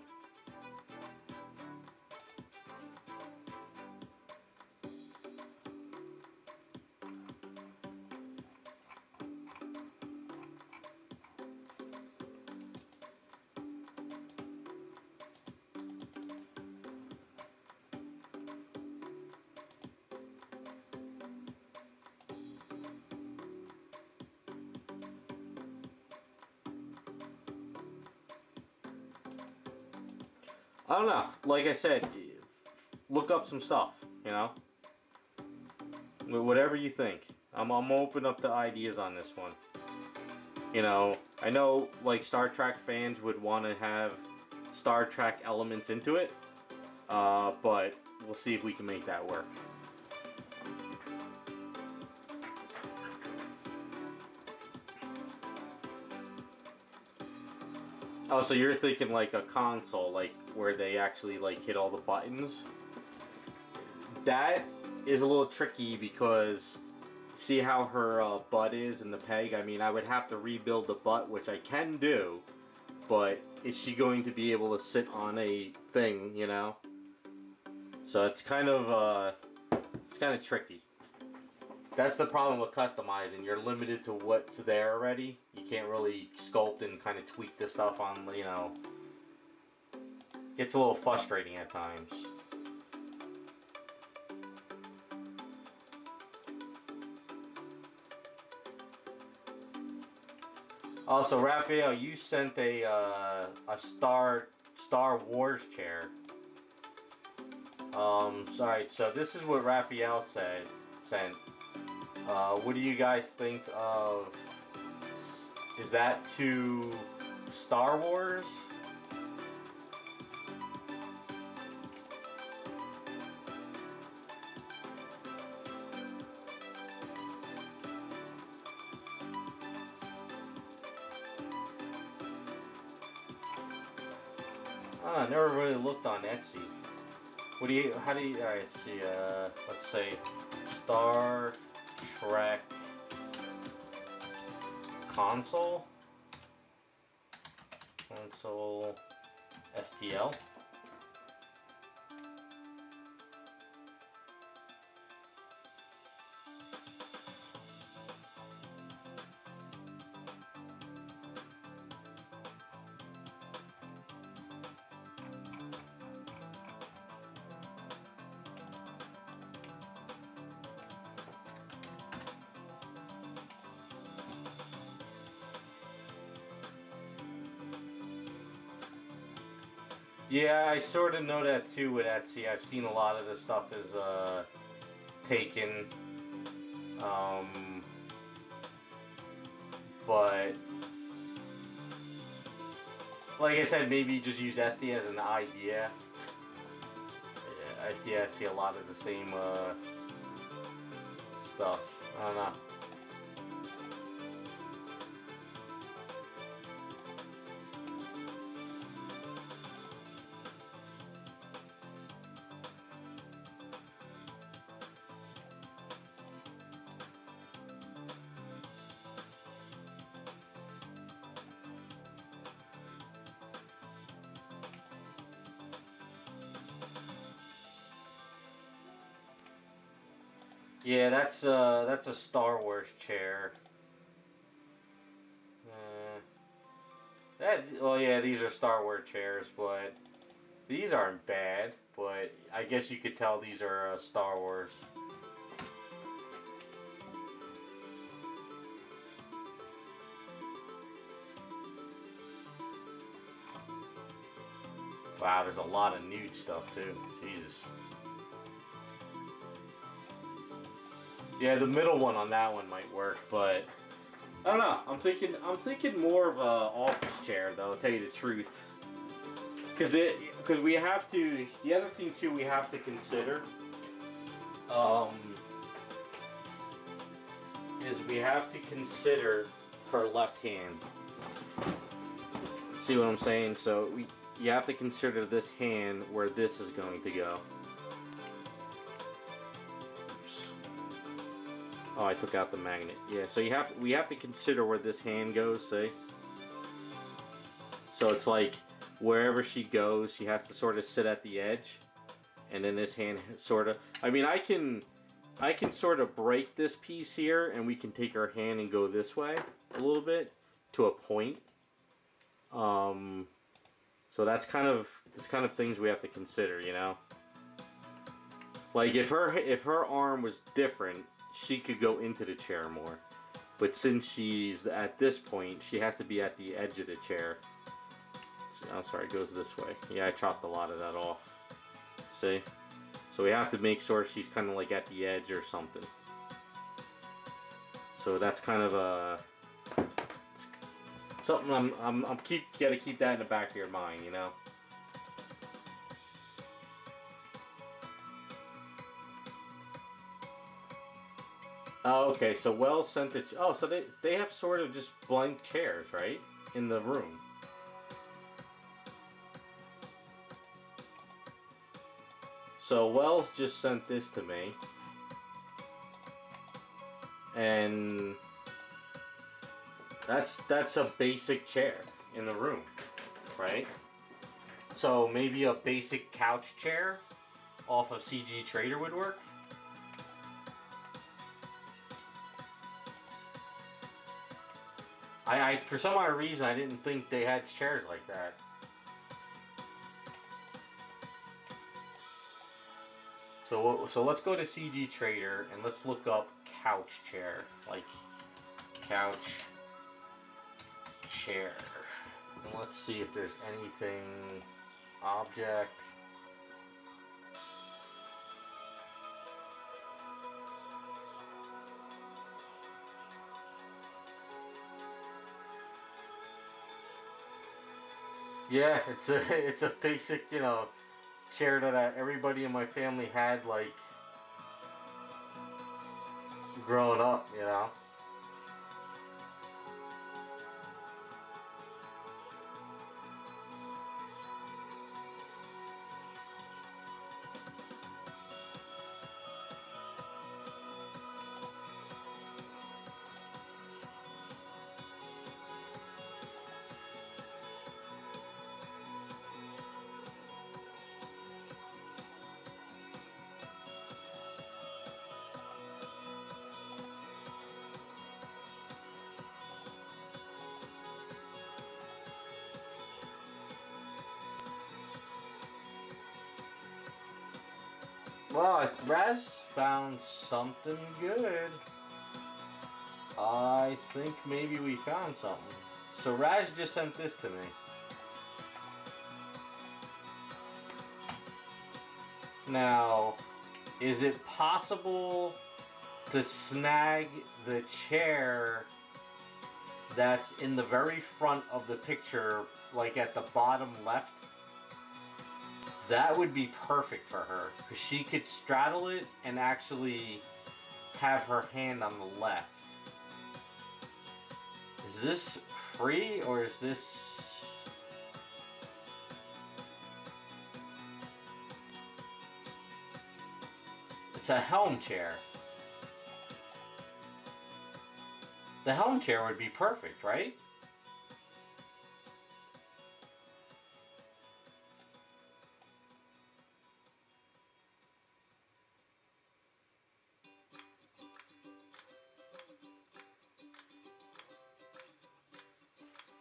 I don't know. Like I said, look up some stuff, you know? Whatever you think. I'm open up to ideas on this one. You know, I know, like, Star Trek fans would want to have Star Trek elements into it, but we'll see if we can make that work. Oh, so you're thinking like a console, like where they actually like hit all the buttons? that is a little tricky because see how her butt is in the peg? I mean, I would have to rebuild the butt, which I can do, but is she going to be able to sit on a thing, you know? So it's kind of tricky. That's the problem with customizing. You're limited to what's there already. You can't really sculpt and kind of tweak the stuff on, you know. Gets a little frustrating at times. Also, Raphael, you sent a Star Wars chair. Sorry. So this is what Raphael sent. What do you guys think of? Is that to Star Wars? I never really looked on Etsy. How do you, alright, see, let's say Star Trek console STL. Yeah, I sort of know that too with Etsy. I've seen a lot of this stuff is taken, but like I said, maybe just use Etsy as an idea. Yeah, I see a lot of the same stuff. I don't know. Yeah, that's a Star Wars chair. Well, yeah, these are Star Wars chairs, but these aren't bad. But I guess you could tell these are Star Wars. Wow, there's a lot of nude stuff too. Jesus. Yeah, the middle one on that one might work, but I don't know. I'm thinking more of a office chair though. To tell you the truth, because we have to. The other thing too we have to consider is we have to consider her left hand. See what I'm saying? So you have to consider this hand where this is going to go. Oh, I took out the magnet. Yeah, so we have to consider where this hand goes, see? So it's like wherever she goes, she has to sort of sit at the edge, and then this hand sort of. I mean, I can sort of break this piece here, and we can take our hand and go this way a little bit to a point. So that's kind of things we have to consider, you know. Like if her arm was different, she could go into the chair more, but since she's at this point, she has to be at the edge of the chair. See, I'm sorry, it goes this way. Yeah, I chopped a lot of that off. See? So we have to make sure she's kind of like at the edge or something. So that's kind of a something I'm gotta keep that in the back of your mind, you know. Oh, okay, so Wells sent it. Oh, so they have sort of just blank chairs, right, in the room. So Wells just sent this to me. And that's a basic chair in the room, right? So maybe a basic couch chair off of CG Trader would work. I for some odd reason I didn't think they had chairs like that. So let's go to CG Trader and let's look up couch chair, like couch chair, and let's see if there's anything object. Yeah, it's a basic, you know, chair that everybody in my family had, like, growing up, you know. Well, Raz found something good. I think maybe we found something. So Raz just sent this to me. Now, is it possible to snag the chair that's in the very front of the picture, like at the bottom left? That would be perfect for her, because she could straddle it and actually have her hand on the left. Is this free, or is this... It's a helm chair. The helm chair would be perfect, right?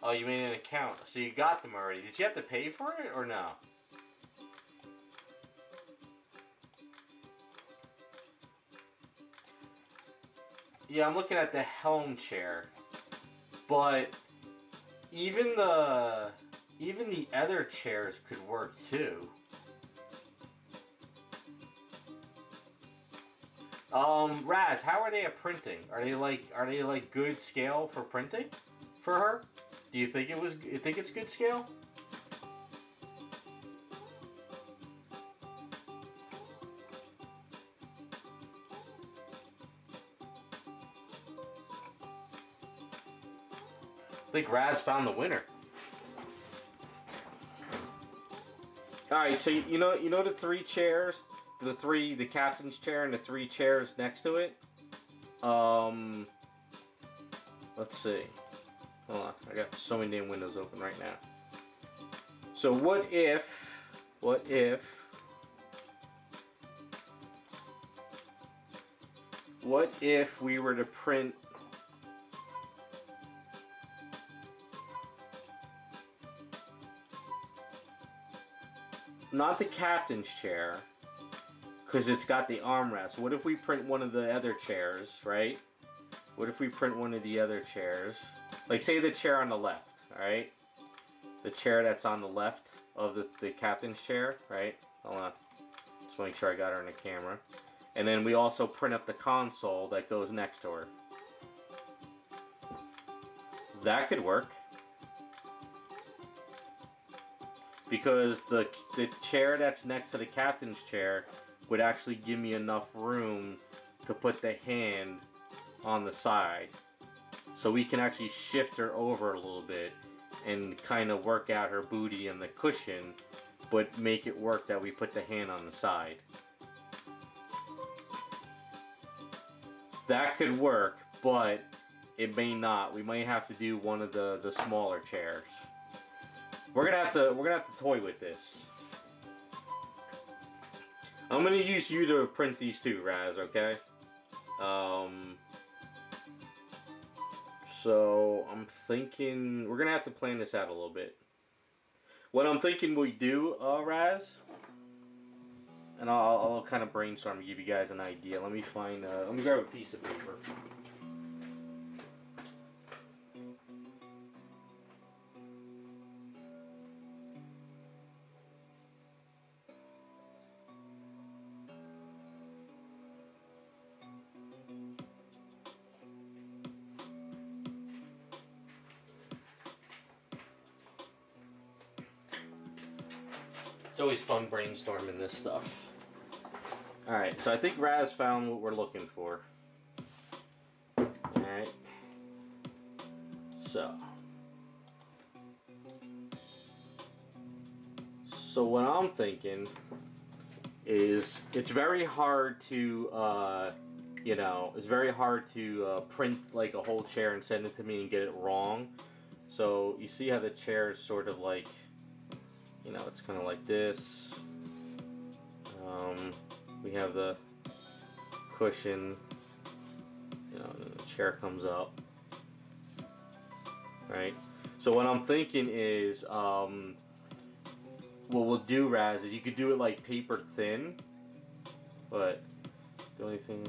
Oh, you made an account, so you got them already. Did you have to pay for it, or no? Yeah, I'm looking at the helm chair, but even the other chairs could work too. Raz, how are they at printing? Are they like good scale for printing for her? Do you think it's good scale? I think Raz found the winner. All right, so you know the three chairs, the captain's chair and the three chairs next to it. Let's see. Hold on, I got so many damn windows open right now. So what if we were to print not the captain's chair, because it's got the armrest. What if we print one of the other chairs, right? What if we print one of the other chairs? Like, say the chair on the left, alright? The chair that's on the left of the captain's chair, right? Hold on. Just make sure I got her in the camera. And then we also print up the console that goes next to her. That could work. Because the chair that's next to the captain's chair would actually give me enough room to put the hand on the side. So we can actually shift her over a little bit and kind of work out her booty and the cushion, but make it work that we put the hand on the side. That could work, but it may not. We might have to do one of the smaller chairs. We're gonna have to toy with this. I'm gonna use you to print these too, Raz, okay? So I'm thinking we're gonna have to plan this out a little bit. What I'm thinking we do, Raz, and I'll kind of brainstorm and give you guys an idea. Let me find, let me grab a piece of paper. It's always fun brainstorming this stuff. Alright, so I think Raz found what we're looking for. Alright. So what I'm thinking is it's very hard to, you know, it's very hard to print like a whole chair and send it to me and get it wrong. So you see how the chair is sort of like, you know, it's kind of like this. We have the cushion, you know, and the chair comes up, right? So what I'm thinking is, what we'll do, Raz, is you could do it like paper thin, but the only thing,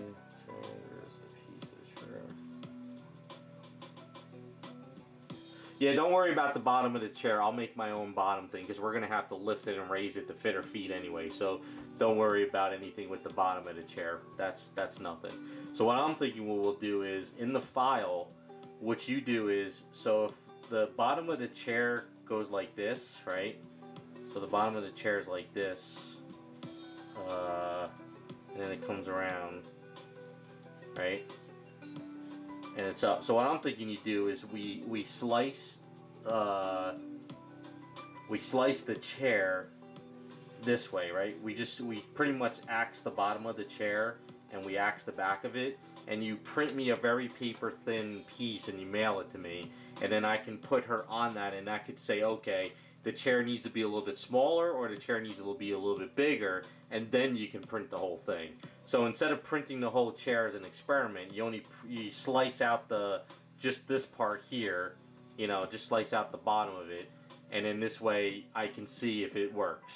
yeah, don't worry about the bottom of the chair. I'll make my own bottom thing because we're going to have to lift it and raise it to fit her feet anyway. So don't worry about anything with the bottom of the chair. That's nothing. So what I'm thinking what we'll do is in the file, what you do is, so if the bottom of the chair goes like this, right? So the bottom of the chair is like this. And then it comes around, right? And it's up. So what I'm thinking you do is we slice the chair this way, right? We pretty much axe the bottom of the chair and we axe the back of it, and you print me a very paper thin piece and you mail it to me, and then I can put her on that, and I could say, okay, the chair needs to be a little bit smaller or the chair needs to be a little bit bigger, and then you can print the whole thing. So instead of printing the whole chair as an experiment, you slice out just this part here, you know, just slice out the bottom of it, and in this way I can see if it works.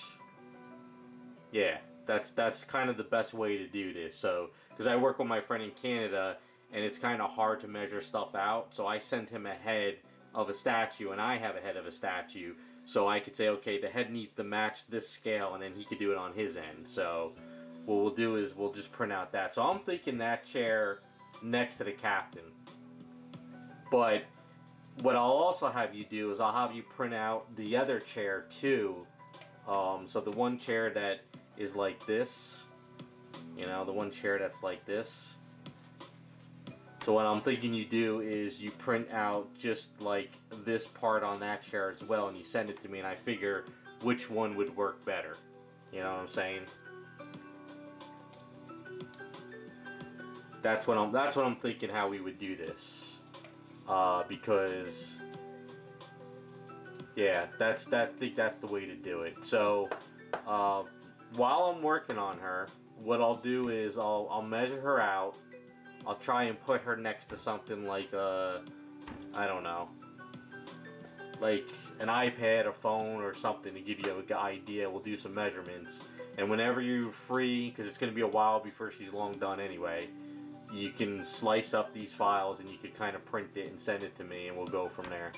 Yeah, that's kind of the best way to do this. So because I work with my friend in Canada and it's kind of hard to measure stuff out, so I sent him a head of a statue and I have a head of a statue, so I could say, okay, the head needs to match this scale, and then he could do it on his end. So what we'll do is we'll just print out that. So I'm thinking that chair next to the captain. But what I'll also have you do is I'll have you print out the other chair too. So the one chair that is like this, you know, the one chair that's like this. So what I'm thinking you do is you print out just like this part on that chair as well, and you send it to me, and I figure which one would work better. You know what I'm saying? That's what I'm thinking how we would do this. Because yeah, I think that's the way to do it. So while I'm working on her, what I'll do is I'll measure her out. I'll try and put her next to something like I don't know, like an iPad, a phone, or something to give you an idea. We'll do some measurements, and whenever you're free, because it's going to be a while before she's long done anyway, you can slice up these files and you can kind of print it and send it to me, and we'll go from there.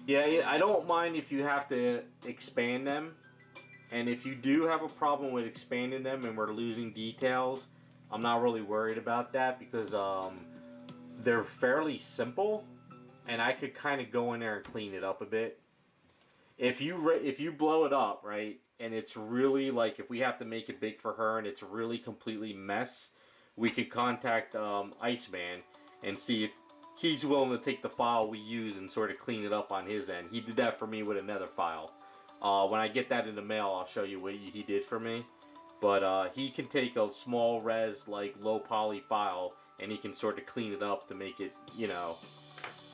Yeah, I don't mind if you have to expand them. And if you do have a problem with expanding them and we're losing details, I'm not really worried about that, because they're fairly simple, and I could kind of go in there and clean it up a bit. If you blow it up, right, and it's really like, if we have to make it big for her and it's really completely mess, we could contact Iceman and see if he's willing to take the file we use and sort of clean it up on his end. He did that for me with another file. When I get that in the mail, I'll show you what he did for me. But he can take a small res, like low poly file, and he can sort of clean it up to make it, you know.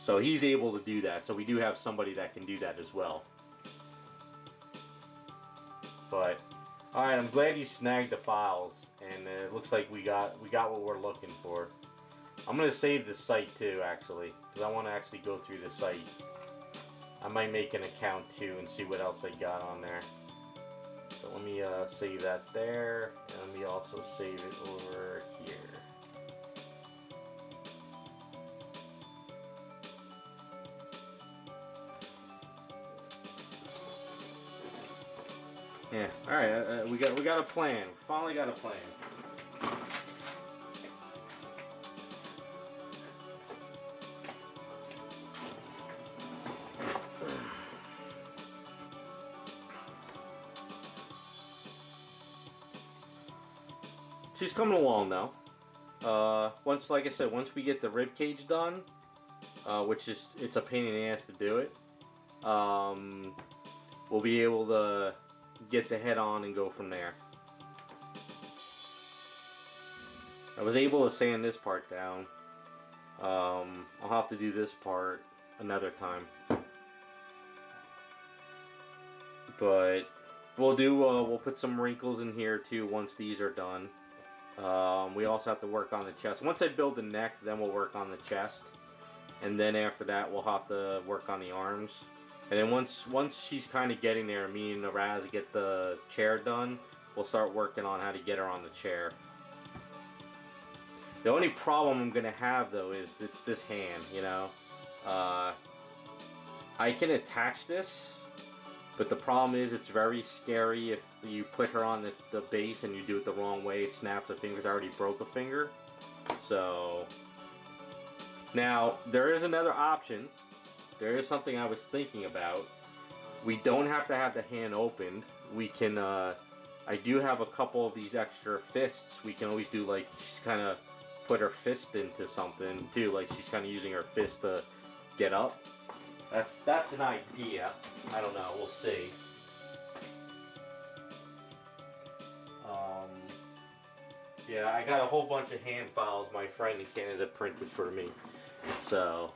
So he's able to do that. So we do have somebody that can do that as well. But all right, I'm glad you snagged the files, and it looks like we got what we're looking for. I'm gonna save this site too, actually, because I want to actually go through the site. I might make an account too and see what else I got on there. So let me save that there, and let me also save it over here. Yeah. All right. We got a plan. Finally got a plan. She's coming along now. Once, like I said, once we get the rib cage done, which is it's a pain in the ass to do it, we'll be able to get the head on and go from there. I was able to sand this part down. I'll have to do this part another time. But we'll put some wrinkles in here too once these are done. We also have to work on the chest. Once I build the neck, then we'll work on the chest. And then after that, we'll have to work on the arms. And then once she's kind of getting there, me and Raz get the chair done, we'll start working on how to get her on the chair. The only problem I'm going to have, though, is it's this hand, you know. I can attach this, but the problem is it's very scary if you put her on the base and you do it the wrong way, it snaps the fingers. I already broke a finger. So, now, there is another option. There is something I was thinking about. We don't have to have the hand opened. We can, I do have a couple of these extra fists. We can always do, like, kind of put her fist into something, too. Like, she's kind of using her fist to get up. That's an idea. I don't know. We'll see. Yeah, I got a whole bunch of hand files my friend in Canada printed for me. So...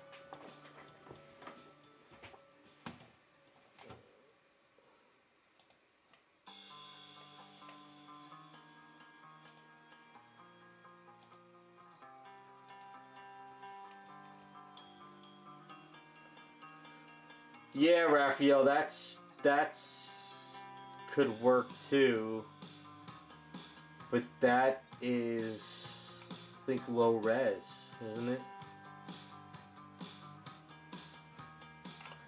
yeah, Raphael, that's could work too, but that is, I think, low res, isn't it?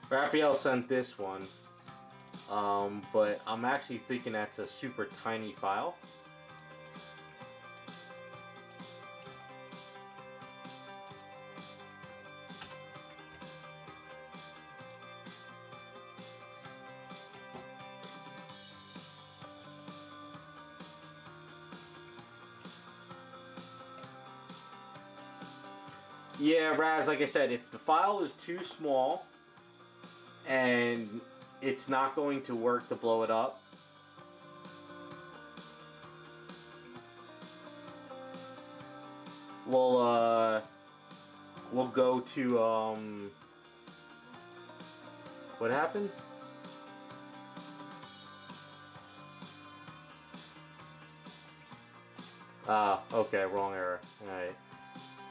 Raphael sent this one, but I'm actually thinking that's a super tiny file. Yeah, Raz, like I said, if the file is too small and it's not going to work to blow it up, we'll go to, what happened? Ah, okay, wrong error. Alright.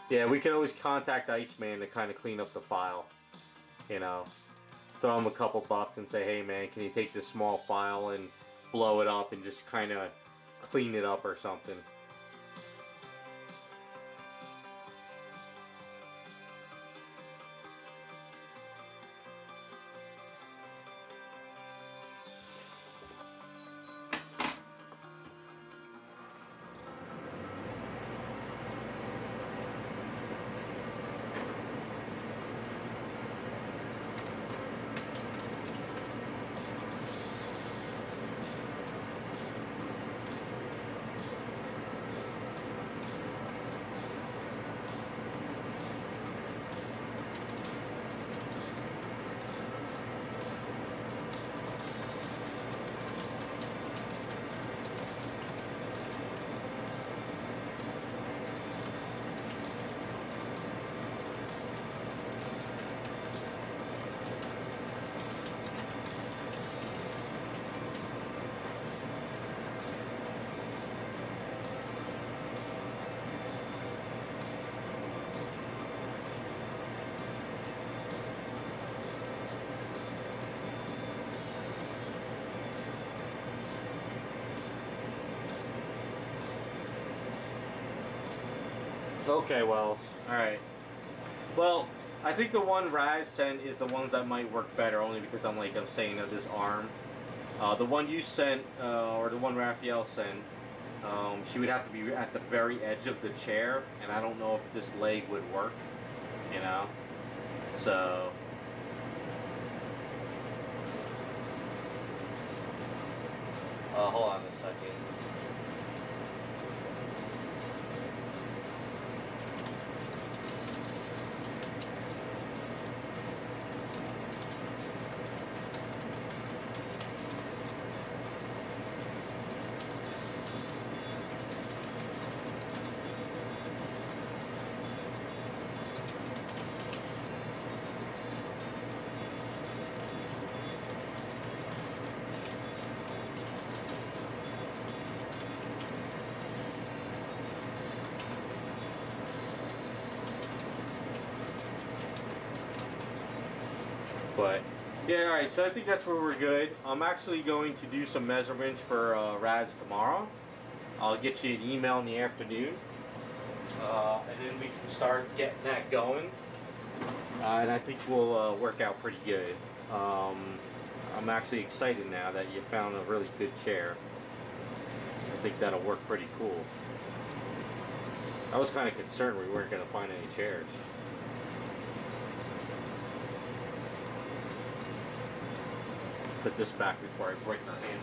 Yeah, we can always contact Iceman to kind of clean up the file. You know, throw him a couple bucks and say, hey man, can you take this small file and blow it up and just kind of clean it up or something. Okay, well, alright. Well, I think the one Raz sent is the ones that might work better, only because I'm saying of this arm. The one you sent, or the one Raphael sent, she would have to be at the very edge of the chair, and I don't know if this leg would work, you know? So... hold on a second. But yeah, alright, so I think that's where we're good. I'm actually going to do some measurements for Raz tomorrow. I'll get you an email in the afternoon, and then we can start getting that going. And I think we'll work out pretty good. I'm actually excited now that you found a really good chair. I think that'll work pretty cool. I was kind of concerned we weren't going to find any chairs. Put this back before I break my hand.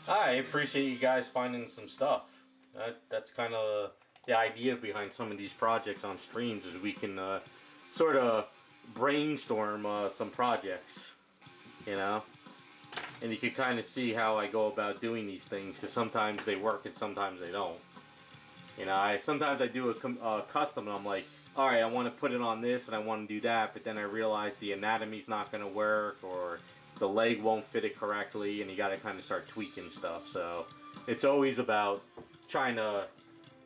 I appreciate you guys finding some stuff. That's kind of the idea behind some of these projects on streams, is we can sort of brainstorm some projects, you know? And you can kind of see how I go about doing these things, because sometimes they work and sometimes they don't. You know, sometimes I do a custom and I'm like, alright, I want to put it on this and I want to do that, but then I realize the anatomy's not going to work, or the leg won't fit it correctly, and you got to kind of start tweaking stuff. So it's always about trying to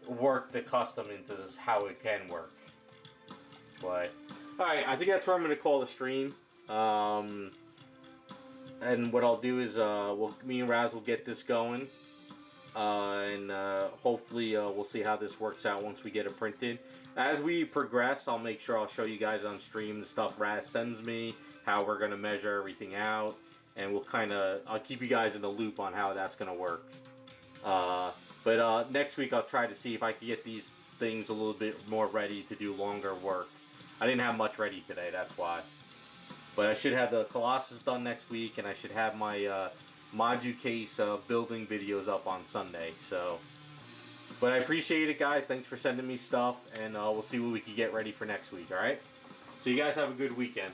work the custom into this, how it can work. But alright, I think that's where I'm going to call the stream. And what I'll do is me and Raz will get this going, and hopefully we'll see how this works out once we get it printed. As we progress, I'll make sure I'll show you guys on stream the stuff Raz sends me, how we're going to measure everything out, and I'll keep you guys in the loop on how that's going to work. But next week I'll try to see if I can get these things a little bit more ready to do longer work. I didn't have much ready today, that's why. But I should have the Colossus done next week, and I should have my Modu case building videos up on Sunday. So, but I appreciate it, guys. Thanks for sending me stuff, and we'll see what we can get ready for next week, alright? So you guys have a good weekend.